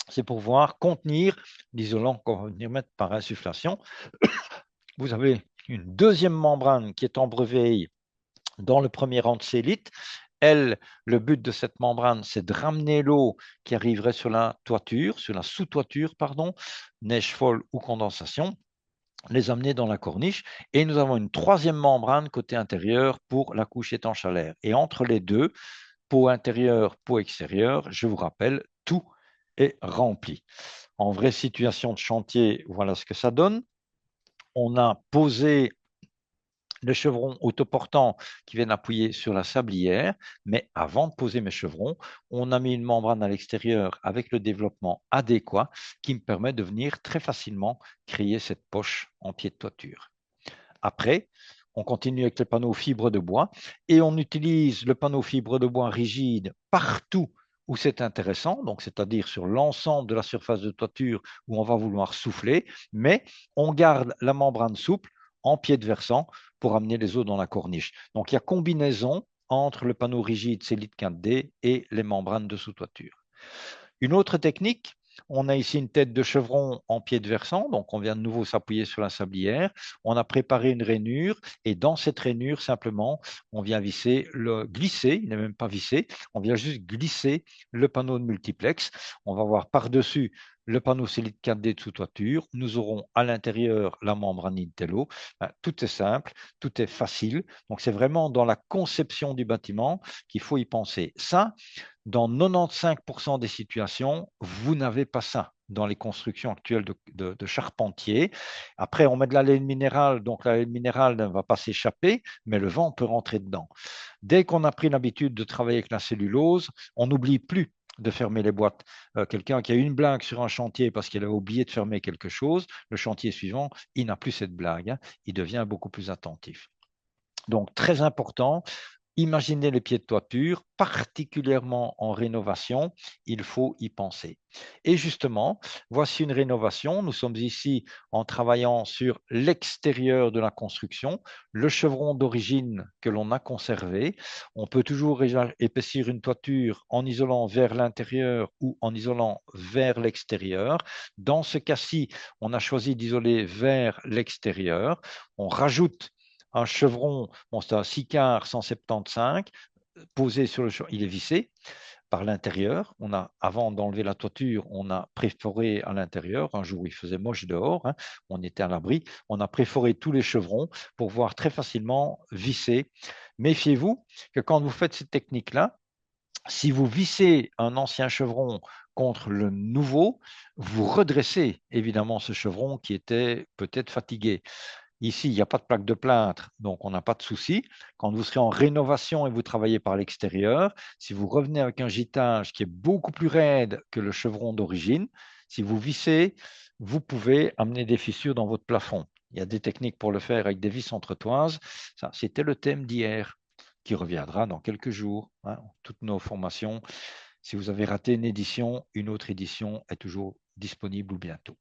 c'est pour pouvoir contenir l'isolant qu'on va venir mettre par insufflation. Vous avez une deuxième membrane qui est en breveille dans le premier rang de cellite. Elle, le but de cette membrane, c'est de ramener l'eau qui arriverait sur la toiture, sur la sous-toiture, pardon, neige folle ou condensation, les amener dans la corniche. Et nous avons une troisième membrane côté intérieur pour la couche étanche à l'air. Et entre les deux, peau intérieure, peau extérieure, je vous rappelle, tout est rempli. En vraie situation de chantier, voilà ce que ça donne. On a posé le chevron autoportant qui viennent appuyer sur la sablière, mais avant de poser mes chevrons, on a mis une membrane à l'extérieur avec le développement adéquat qui me permet de venir très facilement créer cette poche en pied de toiture. Après, on continue avec le panneau fibre de bois et on utilise le panneau fibre de bois rigide partout où c'est intéressant, donc c'est-à-dire sur l'ensemble de la surface de toiture où on va vouloir souffler, mais on garde la membrane souple en pied de versant pour amener les eaux dans la corniche. Donc il y a combinaison entre le panneau rigide Célite 4D et les membranes de sous-toiture. Une autre technique, on a ici une tête de chevron en pied de versant, donc on vient de nouveau s'appuyer sur la sablière. On a préparé une rainure et dans cette rainure, simplement, on vient glisser, il n'est même pas vissé, on vient juste glisser le panneau de multiplex. On va voir par-dessus le panneau Célite 4D de sous-toiture, nous aurons à l'intérieur la membrane Intello. Tout est simple, tout est facile. Donc, c'est vraiment dans la conception du bâtiment qu'il faut y penser. Ça, dans 95% des situations, vous n'avez pas ça dans les constructions actuelles de charpentiers. Après, on met de la laine minérale, donc la laine minérale ne va pas s'échapper, mais le vent peut rentrer dedans. Dès qu'on a pris l'habitude de travailler avec la cellulose, on n'oublie plus de fermer les boîtes. Quelqu'un qui a une blague sur un chantier parce qu'il a oublié de fermer quelque chose, le chantier suivant, il n'a plus cette blague, hein, il devient beaucoup plus attentif. Donc, très important, imaginez les pieds de toiture, particulièrement en rénovation, il faut y penser. Et justement, voici une rénovation. Nous sommes ici en travaillant sur l'extérieur de la construction, le chevron d'origine que l'on a conservé. On peut toujours épaissir une toiture en isolant vers l'intérieur ou en isolant vers l'extérieur. Dans ce cas-ci, on a choisi d'isoler vers l'extérieur. On rajoute un chevron, bon, c'est un 6 quarts 175, posé sur le chevron, il est vissé par l'intérieur. Avant d'enlever la toiture, on a préforé à l'intérieur. Un jour, il faisait moche dehors, hein, on était à l'abri. On a préforé tous les chevrons pour pouvoir très facilement visser. Méfiez-vous que quand vous faites cette technique-là, si vous vissez un ancien chevron contre le nouveau, vous redressez évidemment ce chevron qui était peut-être fatigué. Ici, il n'y a pas de plaque de plâtre, donc on n'a pas de souci. Quand vous serez en rénovation et vous travaillez par l'extérieur, si vous revenez avec un gitage qui est beaucoup plus raide que le chevron d'origine, si vous vissez, vous pouvez amener des fissures dans votre plafond. Il y a des techniques pour le faire avec des vis entretoises. Ça, c'était le thème d'hier, qui reviendra dans quelques jours. Hein, toutes nos formations. Si vous avez raté une édition, une autre édition est toujours disponible ou bientôt.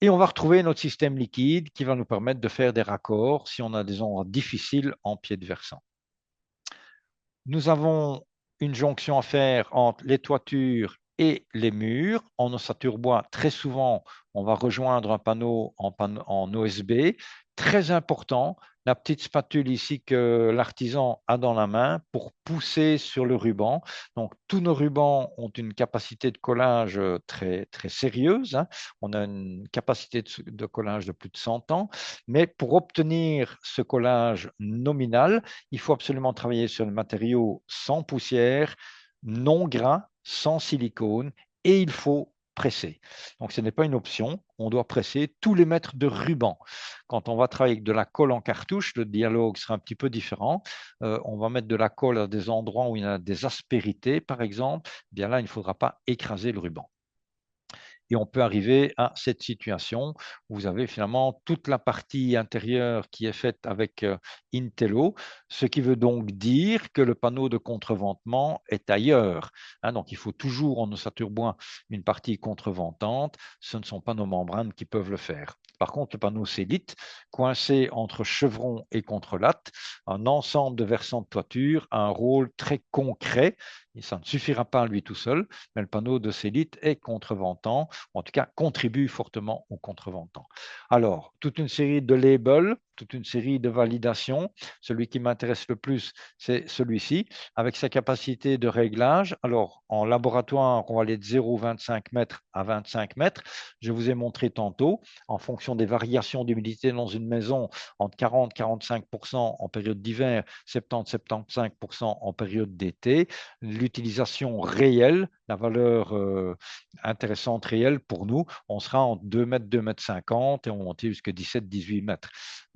Et on va retrouver notre système liquide qui va nous permettre de faire des raccords si on a des endroits difficiles en pied de versant. Nous avons une jonction à faire entre les toitures et les murs. En ossature bois, très souvent, on va rejoindre un panneau en OSB. Très important, la petite spatule ici que l'artisan a dans la main pour pousser sur le ruban. Donc, tous nos rubans ont une capacité de collage très, très sérieuse, hein. On a une capacité de collage de plus de 100 ans. Mais pour obtenir ce collage nominal, il faut absolument travailler sur le matériau sans poussière, non gras, sans silicone, et il faut presser. Donc, ce n'est pas une option, on doit presser tous les mètres de ruban. Quand on va travailler avec de la colle en cartouche, le dialogue sera un petit peu différent. On va mettre de la colle à des endroits où il y a des aspérités, par exemple. Bien là, il ne faudra pas écraser le ruban. Et on peut arriver à cette situation où vous avez finalement toute la partie intérieure qui est faite avec Intello, ce qui veut donc dire que le panneau de contreventement est ailleurs. Hein, donc il faut toujours en ossature bois une partie contreventante. Ce ne sont pas nos membranes qui peuvent le faire. Par contre, le panneau Célite, coincé entre chevron et contrelatte, un ensemble de versants de toiture a un rôle très concret. Et ça ne suffira pas à lui tout seul, mais le panneau de Célite est contreventant, ou en tout cas contribue fortement au contreventant. Alors, toute une série de labels, toute une série de validations. Celui qui m'intéresse le plus, c'est celui-ci, avec sa capacité de réglage. Alors, en laboratoire, on va aller de 0,25 mètres à 25 mètres. Je vous ai montré tantôt, en fonction des variations d'humidité dans une maison, entre 40-45% en période d'hiver, 70-75% en période d'été. L'utilisation réelle, la valeur intéressante réelle pour nous, on sera en 2 mètres, 2 mètres 50 et on monte jusqu'à 17, 18 mètres,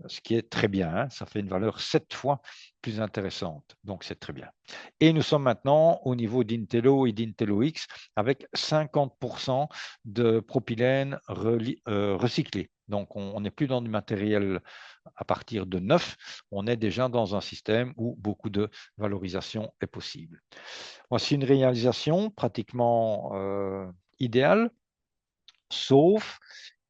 ce qui est très bien, hein, ça fait une valeur 7 fois plus intéressante, donc c'est très bien. Et nous sommes maintenant au niveau d'Intello et d'Intello X avec 50% de propylène recyclé. Donc on n'est plus dans du matériel à partir de neuf, on est déjà dans un système où beaucoup de valorisation est possible. Voici une réalisation pratiquement idéale, sauf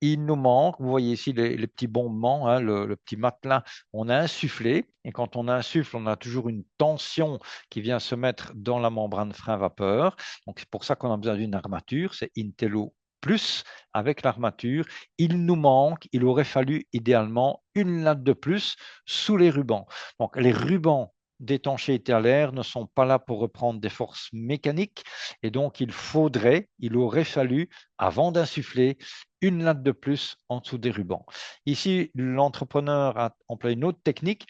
il nous manque, vous voyez ici les petits bombements, hein, le petit matelas, on a insufflé, et quand on insuffle, on a toujours une tension qui vient se mettre dans la membrane frein-vapeur. Donc c'est pour ça qu'on a besoin d'une armature, c'est Intello Plus avec l'armature. Il nous manque, il aurait fallu idéalement une latte de plus sous les rubans. Donc les rubans d'étanchéité à l'air ne sont pas là pour reprendre des forces mécaniques et donc il aurait fallu, avant d'insuffler, une latte de plus en dessous des rubans. Ici, l'entrepreneur a employé une autre technique.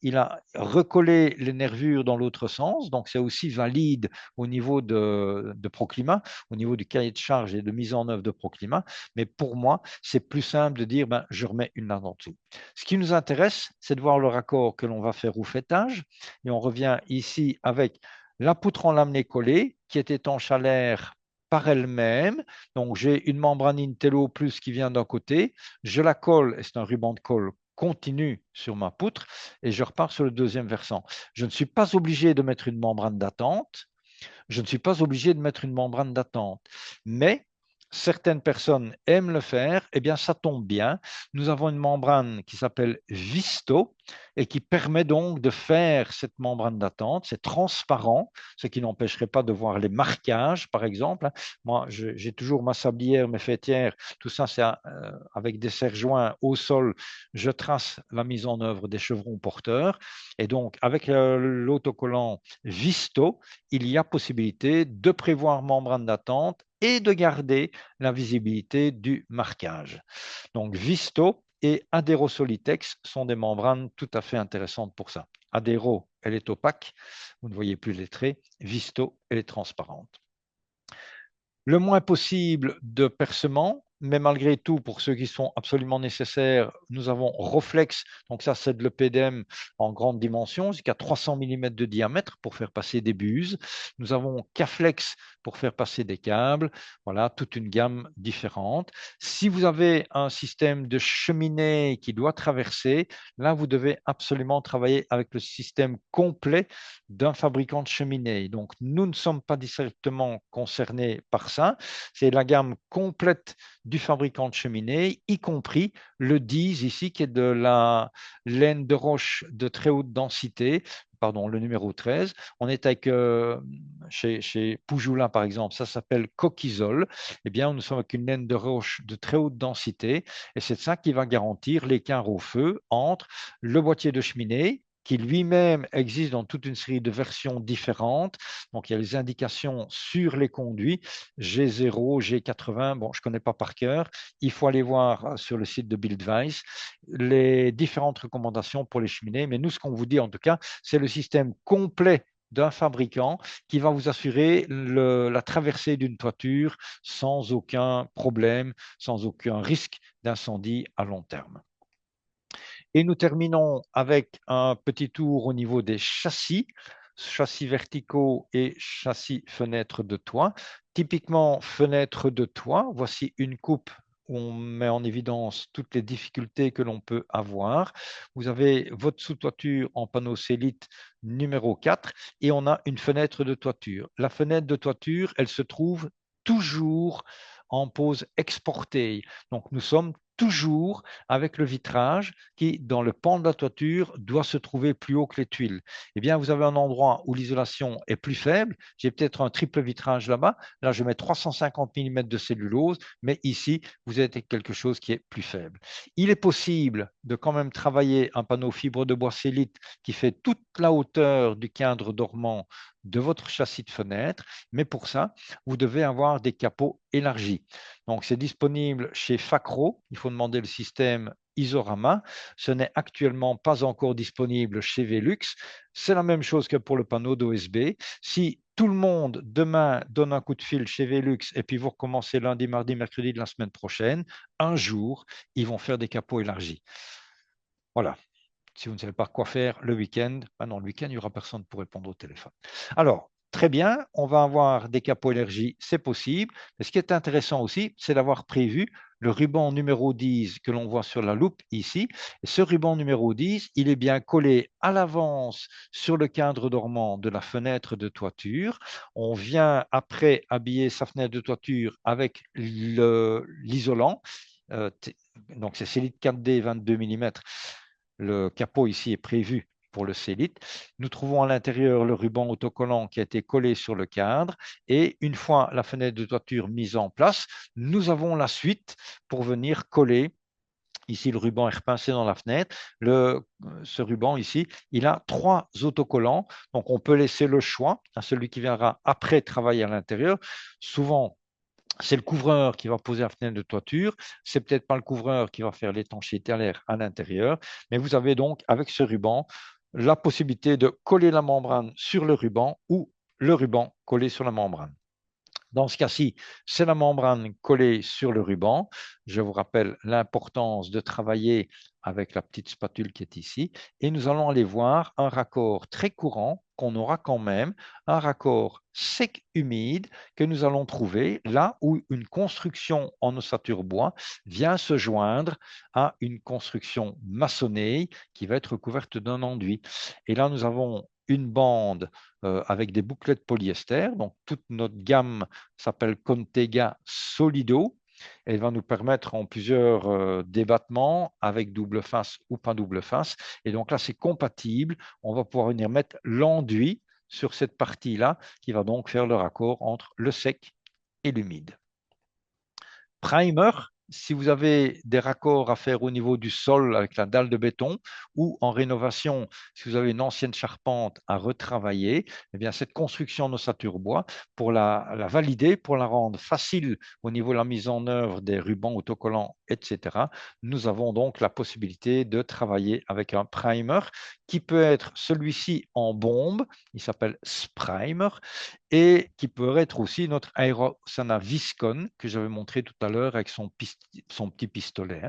Il a recollé les nervures dans l'autre sens, donc c'est aussi valide au niveau de Proclima, au niveau du cahier de charge et de mise en œuvre de Proclima. Mais pour moi, c'est plus simple de dire, je remets une latte en dessous. Ce qui nous intéresse, c'est de voir le raccord que l'on va faire au fêtage. Et on revient ici avec la poutre en laminé collée qui est étanche à l'air par elle-même. Donc, j'ai une membrane Intello Plus qui vient d'un côté. Je la colle, et c'est un ruban de colle continu sur ma poutre, et je repars sur le deuxième versant. Je ne suis pas obligé de mettre une membrane d'attente. Je ne suis pas obligé de mettre une membrane d'attente. Mais certaines personnes aiment le faire, eh bien, ça tombe bien. Nous avons une membrane qui s'appelle Visto et qui permet donc de faire cette membrane d'attente. C'est transparent, ce qui n'empêcherait pas de voir les marquages, par exemple. Moi, j'ai toujours ma sablière, mes fêtières, tout ça, c'est avec des serre-joints au sol. Je trace la mise en œuvre des chevrons porteurs. Et donc, avec l'autocollant Visto, il y a possibilité de prévoir membrane d'attente et de garder la visibilité du marquage. Donc Visto et Adero Solitex sont des membranes tout à fait intéressantes pour ça. Adero, elle est opaque, vous ne voyez plus les traits. Visto, elle est transparente. Le moins possible de percements, mais malgré tout, pour ceux qui sont absolument nécessaires, nous avons Roflex, donc ça c'est de l'EPDM en grande dimension, jusqu'à 300 mm de diamètre pour faire passer des buses. Nous avons Caflex pour faire passer des câbles, voilà, toute une gamme différente. Si vous avez un système de cheminée qui doit traverser, là vous devez absolument travailler avec le système complet d'un fabricant de cheminée. Donc nous ne sommes pas directement concernés par ça, c'est la gamme complète du fabricant de cheminée, y compris le 10 ici, qui est de la laine de roche de très haute densité, pardon, le numéro 13. On est avec, chez Poujoulin, par exemple, ça s'appelle Coquisol. Eh bien, nous sommes avec une laine de roche de très haute densité, et c'est ça qui va garantir l'écart au feu entre le boîtier de cheminée, qui lui-même existe dans toute une série de versions différentes. Donc, il y a les indications sur les conduits, G0, G80, bon, je ne connais pas par cœur. Il faut aller voir sur le site de Buildwise les différentes recommandations pour les cheminées. Mais nous, ce qu'on vous dit en tout cas, c'est le système complet d'un fabricant qui va vous assurer la traversée d'une toiture sans aucun problème, sans aucun risque d'incendie à long terme. Et nous terminons avec un petit tour au niveau des châssis verticaux et châssis fenêtre de toit. Typiquement, fenêtre de toit, voici une coupe où on met en évidence toutes les difficultés que l'on peut avoir. Vous avez votre sous-toiture en panneau Célite numéro 4 et on a une fenêtre de toiture. La fenêtre de toiture, elle se trouve toujours en pose exportée. Donc, nous sommes toujours avec le vitrage qui, dans le pan de la toiture, doit se trouver plus haut que les tuiles. Eh bien, vous avez un endroit où l'isolation est plus faible. J'ai peut-être un triple vitrage là-bas. Là, je mets 350 mm de cellulose, mais ici, vous êtes avec quelque chose qui est plus faible. Il est possible de quand même travailler un panneau fibre de bois Célite qui fait toute la hauteur du cadre dormant de votre châssis de fenêtre, mais pour ça, vous devez avoir des capots élargis. Donc, c'est disponible chez Facro. Il faut demander le système Isorama. Ce n'est actuellement pas encore disponible chez Velux. C'est la même chose que pour le panneau d'OSB. Si tout le monde demain donne un coup de fil chez Velux et puis vous recommencez lundi, mardi, mercredi de la semaine prochaine, un jour, ils vont faire des capots élargis. Voilà. Si vous ne savez pas quoi faire le week-end, non, le week-end, il n'y aura personne pour répondre au téléphone. Alors, très bien, on va avoir des capots élargis, c'est possible. Mais ce qui est intéressant aussi, c'est d'avoir prévu le ruban numéro 10 que l'on voit sur la loupe ici. Et ce ruban numéro 10, il est bien collé à l'avance sur le cadre dormant de la fenêtre de toiture. On vient après habiller sa fenêtre de toiture avec l'isolant. Donc, c'est Célite 4D 22 mm. Le capot ici est prévu pour le Célite. Nous trouvons à l'intérieur le ruban autocollant qui a été collé sur le cadre et une fois la fenêtre de toiture mise en place, nous avons la suite pour venir coller Ici, le ruban est repincé dans la fenêtre. Ce ruban ici, il a 3 autocollants. Donc, on peut laisser le choix à celui qui viendra après travailler à l'intérieur. Souvent, c'est le couvreur qui va poser la fenêtre de toiture. C'est peut-être pas le couvreur qui va faire l'étanchéité à l'air à l'intérieur. Mais vous avez donc, avec ce ruban, la possibilité de coller la membrane sur le ruban ou le ruban collé sur la membrane. Dans ce cas-ci, c'est la membrane collée sur le ruban. Je vous rappelle l'importance de travailler avec la petite spatule qui est ici. Et nous allons aller voir un raccord très courant qu'on aura quand même, un raccord sec-humide que nous allons trouver là où une construction en ossature bois vient se joindre à une construction maçonnée qui va être recouverte d'un enduit. Et là, nous avons une bande avec des bouclettes de polyester. Donc, toute notre gamme s'appelle Contega Solido. Elle va nous permettre en plusieurs débattements avec double face ou pas double face. Et donc là, c'est compatible. On va pouvoir venir mettre l'enduit sur cette partie-là qui va donc faire le raccord entre le sec et l'humide. Primer, si vous avez des raccords à faire au niveau du sol avec la dalle de béton ou en rénovation, si vous avez une ancienne charpente à retravailler, eh bien cette construction en ossature bois, pour la valider, pour la rendre facile au niveau de la mise en œuvre des rubans autocollants, etc., nous avons donc la possibilité de travailler avec un primer qui peut être celui-ci en bombe, il s'appelle Sprimer, et qui peut être aussi notre Aerosana Viscon que j'avais montré tout à l'heure avec son petit pistolet.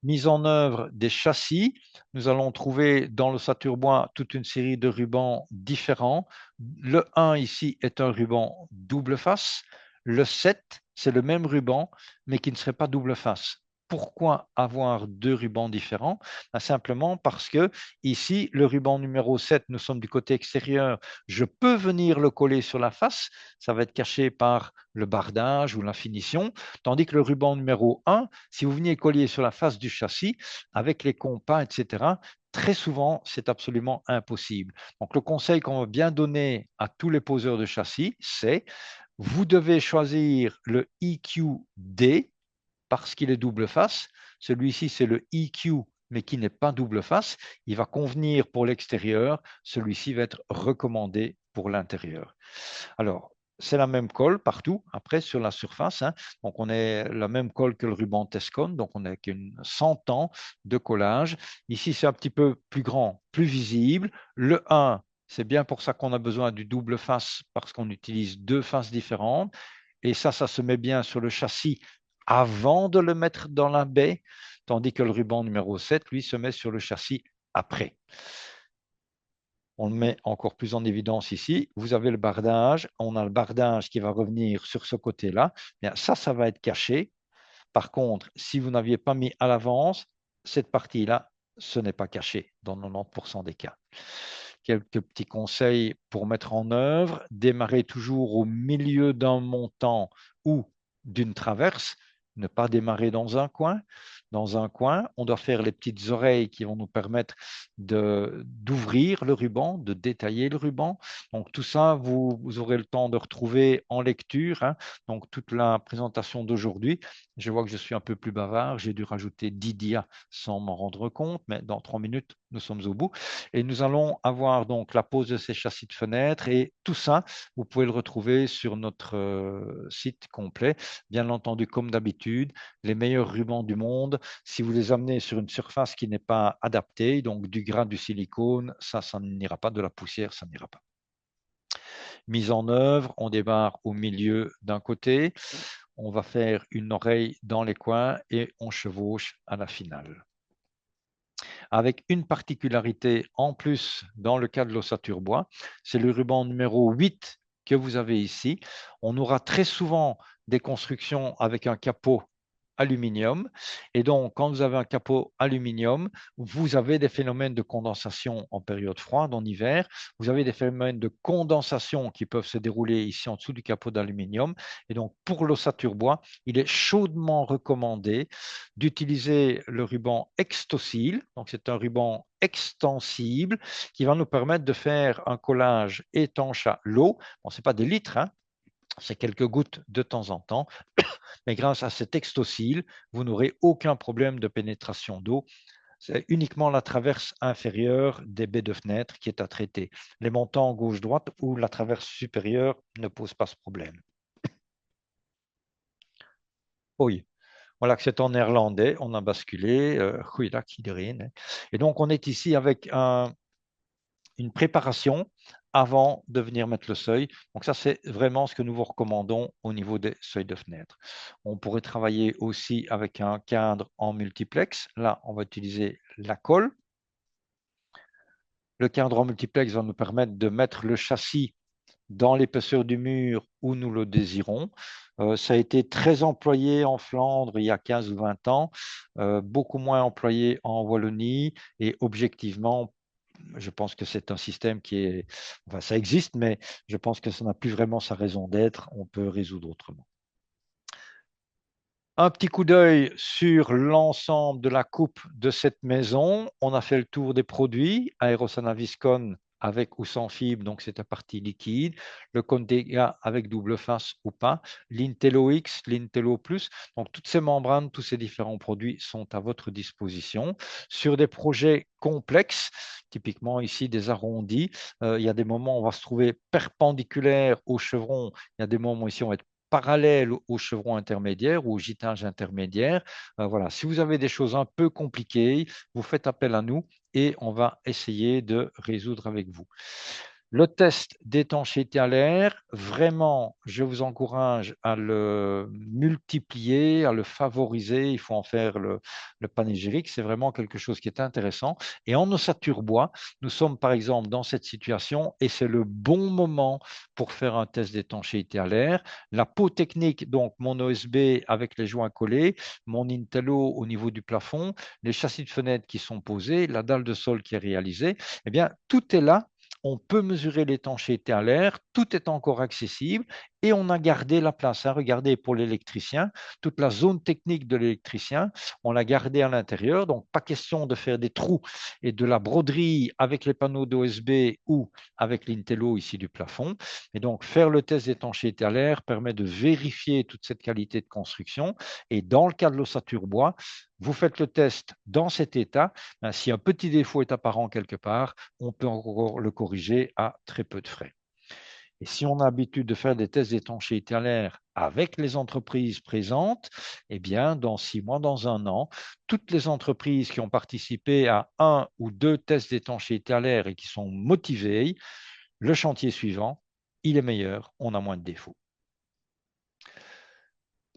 Mise en œuvre des châssis, nous allons trouver dans l'ossature bois toute une série de rubans différents. Le 1 ici est un ruban double face. Le 7, c'est le même ruban, mais qui ne serait pas double face. Pourquoi avoir 2 rubans différents? Simplement parce que ici, le ruban numéro 7, nous sommes du côté extérieur. Je peux venir le coller sur la face. Ça va être caché par le bardage ou la finition. Tandis que le ruban numéro 1, si vous veniez coller sur la face du châssis, avec les compas, etc., très souvent, c'est absolument impossible. Donc, le conseil qu'on va bien donner à tous les poseurs de châssis, c'est vous devez choisir le EQ-D parce qu'il est double face. Celui-ci, c'est le EQ, mais qui n'est pas double face. Il va convenir pour l'extérieur. Celui-ci va être recommandé pour l'intérieur. Alors, c'est la même colle partout, après sur la surface. Donc, on est la même colle que le ruban Tescon. Donc, on a qu'une 100 ans de collage. Ici, c'est un petit peu plus grand, plus visible. Le 1, c'est bien pour ça qu'on a besoin du double face parce qu'on utilise 2 faces différentes. Et ça se met bien sur le châssis avant de le mettre dans la baie, tandis que le ruban numéro 7, lui, se met sur le châssis après. On le met encore plus en évidence ici. Vous avez le bardage. On a le bardage qui va revenir sur ce côté-là. Ça va être caché. Par contre, si vous n'aviez pas mis à l'avance, cette partie-là, ce n'est pas caché dans 90% des cas. Quelques petits conseils pour mettre en œuvre. Démarrer toujours au milieu d'un montant ou d'une traverse. Ne pas démarrer dans un coin. Dans un coin, on doit faire les petites oreilles qui vont nous permettre d'ouvrir le ruban, de détailler le ruban. Donc tout ça, vous aurez le temps de retrouver en lecture. Donc toute la présentation d'aujourd'hui. Je vois que je suis un peu plus bavard. J'ai dû rajouter 10 dias sans m'en rendre compte, mais dans 3 minutes, nous sommes au bout. Et nous allons avoir donc la pose de ces châssis de fenêtres et tout ça, vous pouvez le retrouver sur notre site complet. Bien entendu, comme d'habitude, les meilleurs rubans du monde. Si vous les amenez sur une surface qui n'est pas adaptée, donc du gras, du silicone, ça n'ira pas, de la poussière, ça n'ira pas. Mise en œuvre, on démarre au milieu d'un côté, on va faire une oreille dans les coins et on chevauche à la finale. Avec une particularité en plus dans le cas de l'ossature bois, c'est le ruban numéro 8 que vous avez ici. On aura très souvent des constructions avec un capot aluminium. Et donc, quand vous avez un capot aluminium, vous avez des phénomènes de condensation en période froide, en hiver. Vous avez des phénomènes de condensation qui peuvent se dérouler ici en dessous du capot d'aluminium. Et donc, pour l'ossature bois, il est chaudement recommandé d'utiliser le ruban Extocil. Donc, c'est un ruban extensible qui va nous permettre de faire un collage étanche à l'eau. Bon, ce n'est pas des litres, c'est quelques gouttes de temps en temps, mais grâce à cet extocile, vous n'aurez aucun problème de pénétration d'eau. C'est uniquement la traverse inférieure des baies de fenêtre qui est à traiter. Les montants gauche-droite ou la traverse supérieure ne posent pas ce problème. Oui, voilà que c'est en néerlandais, on a basculé. Goeiedag iedereen. Et donc, on est ici avec une préparation avant de venir mettre le seuil. Donc ça, c'est vraiment ce que nous vous recommandons au niveau des seuils de fenêtre. On pourrait travailler aussi avec un cadre en multiplex. Là, on va utiliser la colle. Le cadre en multiplex va nous permettre de mettre le châssis dans l'épaisseur du mur où nous le désirons. Ça a été très employé en Flandre il y a 15 ou 20 ans, beaucoup moins employé en Wallonie et objectivement, je pense que c'est un système qui est, enfin ça existe, mais je pense que ça n'a plus vraiment sa raison d'être. On peut résoudre autrement. Un petit coup d'œil sur l'ensemble de la coupe de cette maison. On a fait le tour des produits. Aerosana Viscon avec ou sans fibre, donc c'est la partie liquide. Le Contega avec double face ou pas. L'Intello X, l'Intello Plus. Donc toutes ces membranes, tous ces différents produits sont à votre disposition. Sur des projets complexes, typiquement ici des arrondis, il y a des moments où on va se trouver perpendiculaire au chevron. Il y a des moments ici où on va être parallèle au chevron intermédiaire ou au gitage intermédiaire. Voilà. Si vous avez des choses un peu compliquées, vous faites appel à nous et on va essayer de résoudre avec vous. Le test d'étanchéité à l'air, vraiment, je vous encourage à le multiplier, à le favoriser. Il faut en faire le panégyrique. C'est vraiment quelque chose qui est intéressant. Et en ossature bois, nous sommes par exemple dans cette situation et c'est le bon moment pour faire un test d'étanchéité à l'air. La peau technique, donc mon OSB avec les joints collés, mon Intello au niveau du plafond, les châssis de fenêtres qui sont posés, la dalle de sol qui est réalisée, eh bien, tout est là. On peut mesurer l'étanchéité à l'air, tout est encore accessible et on a gardé la place. Regardez, pour l'électricien, toute la zone technique de l'électricien, on l'a gardée à l'intérieur, donc pas question de faire des trous et de la broderie avec les panneaux d'OSB ou avec l'Intello ici du plafond. Et donc, faire le test d'étanchéité à l'air permet de vérifier toute cette qualité de construction. Et dans le cas de l'ossature bois, vous faites le test dans cet état. Si un petit défaut est apparent quelque part, on peut encore le corriger à très peu de frais. Et si on a l'habitude de faire des tests d'étanchéité à l'air avec les entreprises présentes, eh bien, dans 6 mois, dans un an, toutes les entreprises qui ont participé à un ou deux tests d'étanchéité à l'air et qui sont motivées, le chantier suivant, il est meilleur, on a moins de défauts.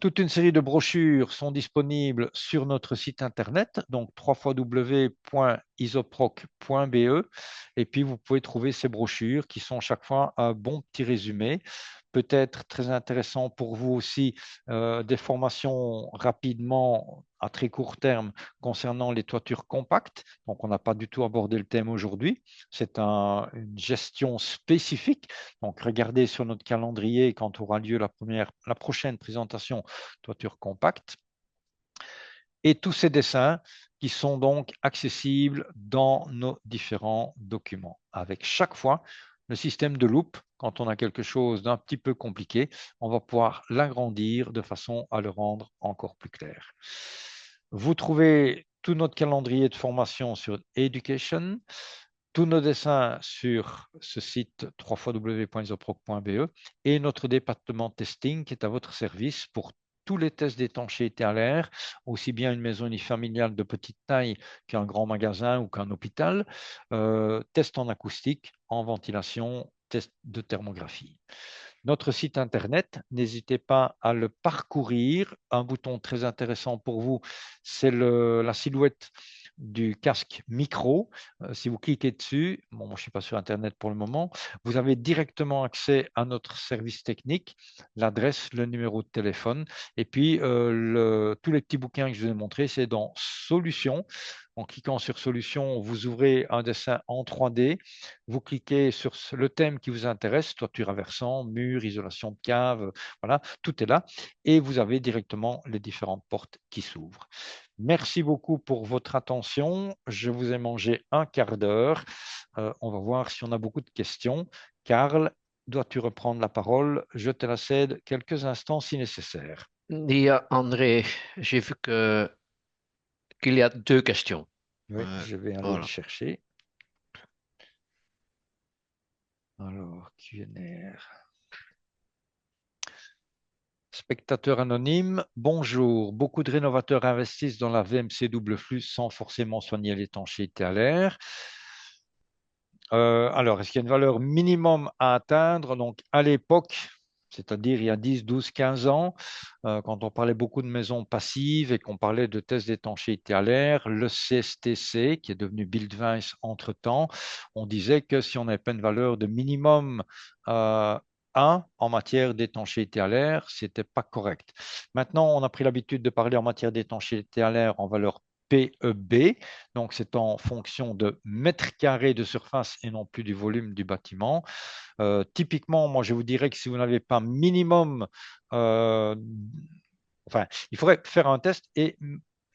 Toute une série de brochures sont disponibles sur notre site internet, donc www.isoproc.be. Et puis, vous pouvez trouver ces brochures qui sont chaque fois un bon petit résumé. Peut-être très intéressant pour vous aussi, des formations rapidement à très court terme concernant les toitures compactes. Donc, on n'a pas du tout abordé le thème aujourd'hui. C'est une gestion spécifique. Donc, regardez sur notre calendrier quand aura lieu la prochaine présentation toiture compacte. Et tous ces dessins qui sont donc accessibles dans nos différents documents. Avec chaque fois le système de loupe, quand on a quelque chose d'un petit peu compliqué, on va pouvoir l'agrandir de façon à le rendre encore plus clair. Vous trouvez tout notre calendrier de formation sur Education, tous nos dessins sur ce site www.isoproc.be et notre département testing qui est à votre service pour tous les tests d'étanchéité à l'air, aussi bien une maison unifamiliale de petite taille qu'un grand magasin ou qu'un hôpital, test en acoustique, en ventilation, test de thermographie. Notre site internet, n'hésitez pas à le parcourir. Un bouton très intéressant pour vous, c'est la silhouette du casque micro. Si vous cliquez dessus, bon, moi, je ne suis pas sur Internet pour le moment, vous avez directement accès à notre service technique, l'adresse, le numéro de téléphone. Et puis, tous les petits bouquins que je vous ai montrés, c'est dans Solutions. En cliquant sur Solutions, vous ouvrez un dessin en 3D. Vous cliquez sur le thème qui vous intéresse, toiture à versant, mur, isolation de cave, voilà, tout est là. Et vous avez directement les différentes portes qui s'ouvrent. Merci beaucoup pour votre attention. Je vous ai mangé un quart d'heure. On va voir si on a beaucoup de questions. Karl, dois-tu reprendre la parole? Je te la cède quelques instants si nécessaire. Dis, André, j'ai vu qu'il y a deux questions. Oui, je vais aller le Voilà. chercher. Alors, QNR. Spectateur anonyme, bonjour. Beaucoup de rénovateurs investissent dans la VMC double flux sans forcément soigner l'étanchéité à l'air. Alors, est-ce qu'il y a une valeur minimum à atteindre? Donc, à l'époque, c'est-à-dire il y a 10, 12, 15 ans, quand on parlait beaucoup de maisons passives et qu'on parlait de tests d'étanchéité à l'air, le CSTC, qui est devenu Buildwise entre-temps, on disait que si on n'avait pas une valeur de minimum 1 en matière d'étanchéité à l'air, ce n'était pas correct. Maintenant, on a pris l'habitude de parler en matière d'étanchéité à l'air en valeur PEB, donc c'est en fonction de mètres carrés de surface et non plus du volume du bâtiment. Typiquement, moi je vous dirais que si vous n'avez pas minimum, euh, enfin, il faudrait faire un test et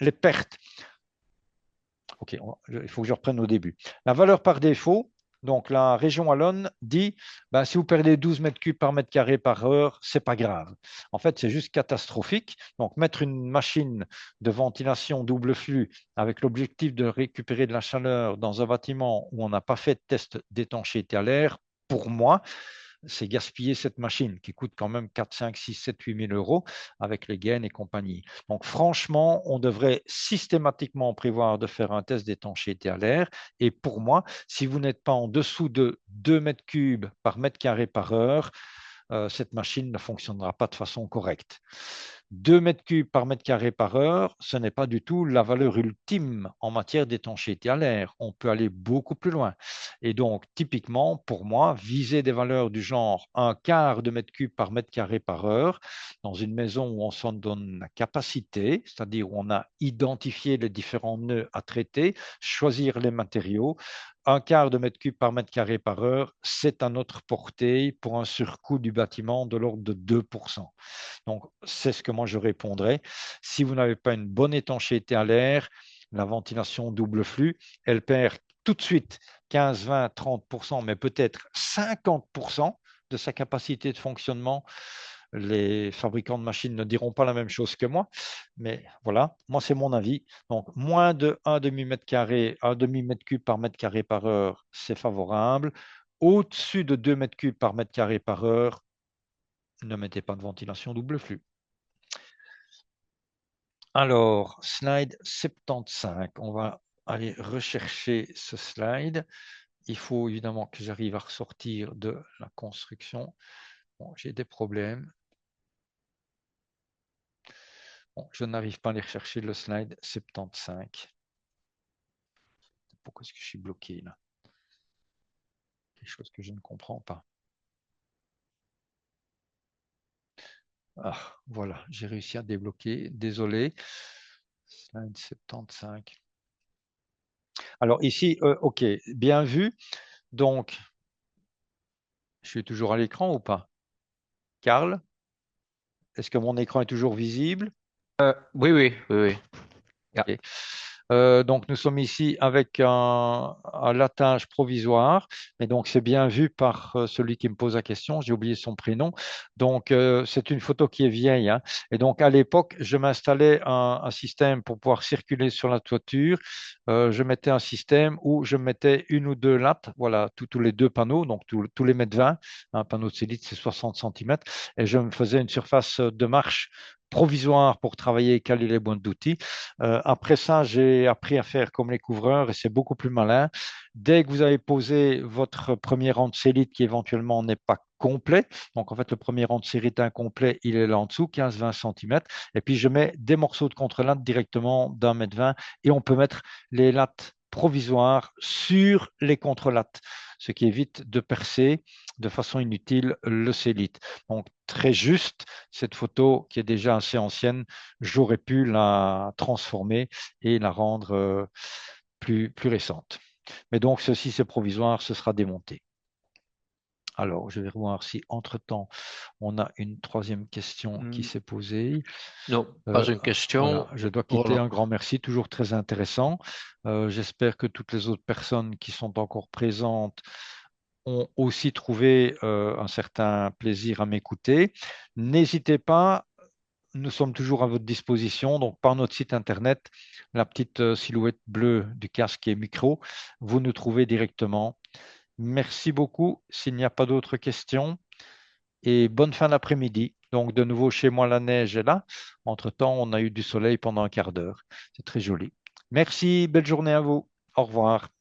les pertes. Ok, il faut que je reprenne au début. La valeur par défaut, donc la région Wallonne dit, ben, si vous perdez 12 mètres cubes par mètre carré par heure, c'est pas grave. En fait, c'est juste catastrophique. Donc, mettre une machine de ventilation double flux avec l'objectif de récupérer de la chaleur dans un bâtiment où on n'a pas fait de test d'étanchéité à l'air, pour moi, c'est gaspiller cette machine qui coûte quand même 4, 5, 6, 7, 8 000 euros avec les gaines et compagnie. Donc franchement, on devrait systématiquement prévoir de faire un test d'étanchéité à l'air. Et pour moi, si vous n'êtes pas en dessous de 2 mètres cubes par mètre carré par heure, cette machine ne fonctionnera pas de façon correcte. 2 mètres cubes par mètre carré par heure, ce n'est pas du tout la valeur ultime en matière d'étanchéité à l'air. On peut aller beaucoup plus loin. Et donc, typiquement, pour moi, viser des valeurs du genre un quart de mètre cube par mètre carré par heure dans une maison où on s'en donne la capacité, c'est-à-dire où on a identifié les différents nœuds à traiter, choisir les matériaux, un quart de mètre cube par mètre carré par heure, c'est à notre portée pour un surcoût du bâtiment de l'ordre de 2%. Donc, c'est ce que moi je répondrais. Si vous n'avez pas une bonne étanchéité à l'air, la ventilation double flux, elle perd tout de suite 15, 20, 30%, mais peut-être 50% de sa capacité de fonctionnement. Les fabricants de machines ne diront pas la même chose que moi, mais voilà, moi c'est mon avis. Donc, moins de 1 demi-mètre carré, 1 demi-mètre cube par mètre carré par heure, c'est favorable. Au-dessus de 2 mètres cubes par mètre carré par heure, ne mettez pas de ventilation double flux. Alors, slide 75. On va aller rechercher ce slide. Il faut évidemment que j'arrive à ressortir de la construction. Bon, j'ai des problèmes. Bon, je n'arrive pas à aller rechercher le slide 75. Pourquoi est-ce que je suis bloqué là? Quelque chose que je ne comprends pas. Ah, voilà, j'ai réussi à débloquer. Désolé. Slide 75. Alors ici, OK, bien vu. Donc, je suis toujours à l'écran ou pas? Karl, est-ce que mon écran est toujours visible? Oui, oui, oui, oui. Yeah. Ok. Donc nous sommes ici avec un latage provisoire, mais donc c'est bien vu par celui qui me pose la question, j'ai oublié son prénom. Donc c'est une photo qui est vieille, hein. Et donc à l'époque, je m'installais un système pour pouvoir circuler sur la toiture. Je mettais un système où je mettais une ou deux lattes, voilà, tous les deux panneaux, donc tous les mètres 20. Un panneau de Célite, c'est 60 cm, et je me faisais une surface de marche provisoire pour travailler et caler les boîtes d'outils. Après ça, j'ai appris à faire comme les couvreurs et c'est beaucoup plus malin. Dès que vous avez posé votre premier rang de sélite qui éventuellement n'est pas complet, donc en fait le premier rang de sélite incomplet, il est là en dessous, 15-20 cm, et puis je mets des morceaux de contre-latte directement d'un mètre 20 et on peut mettre les lattes provisoires sur les contre-lattes, ce qui évite de percer de façon inutile le sélite. Donc très juste, cette photo qui est déjà assez ancienne, j'aurais pu la transformer et la rendre plus récente. Mais donc, ceci, c'est provisoire, ce sera démonté. Alors, je vais voir si entre-temps, on a une troisième question qui Hmm, s'est posée. Non, pas Euh, une voilà, question. je dois quitter. Voilà. Un grand merci, toujours très intéressant. J'espère que toutes les autres personnes qui sont encore présentes ont aussi trouvé un certain plaisir à m'écouter. N'hésitez pas nous sommes toujours à votre disposition. Donc, par notre site internet, la petite silhouette bleue du casque et micro, vous nous trouvez directement. Merci beaucoup. S'il n'y a pas d'autres questions, et bonne fin d'après-midi. Donc, de nouveau, chez moi, la neige est là. Entre-temps, on a eu du soleil pendant un quart d'heure. C'est très joli. Merci. Belle journée à vous. Au revoir.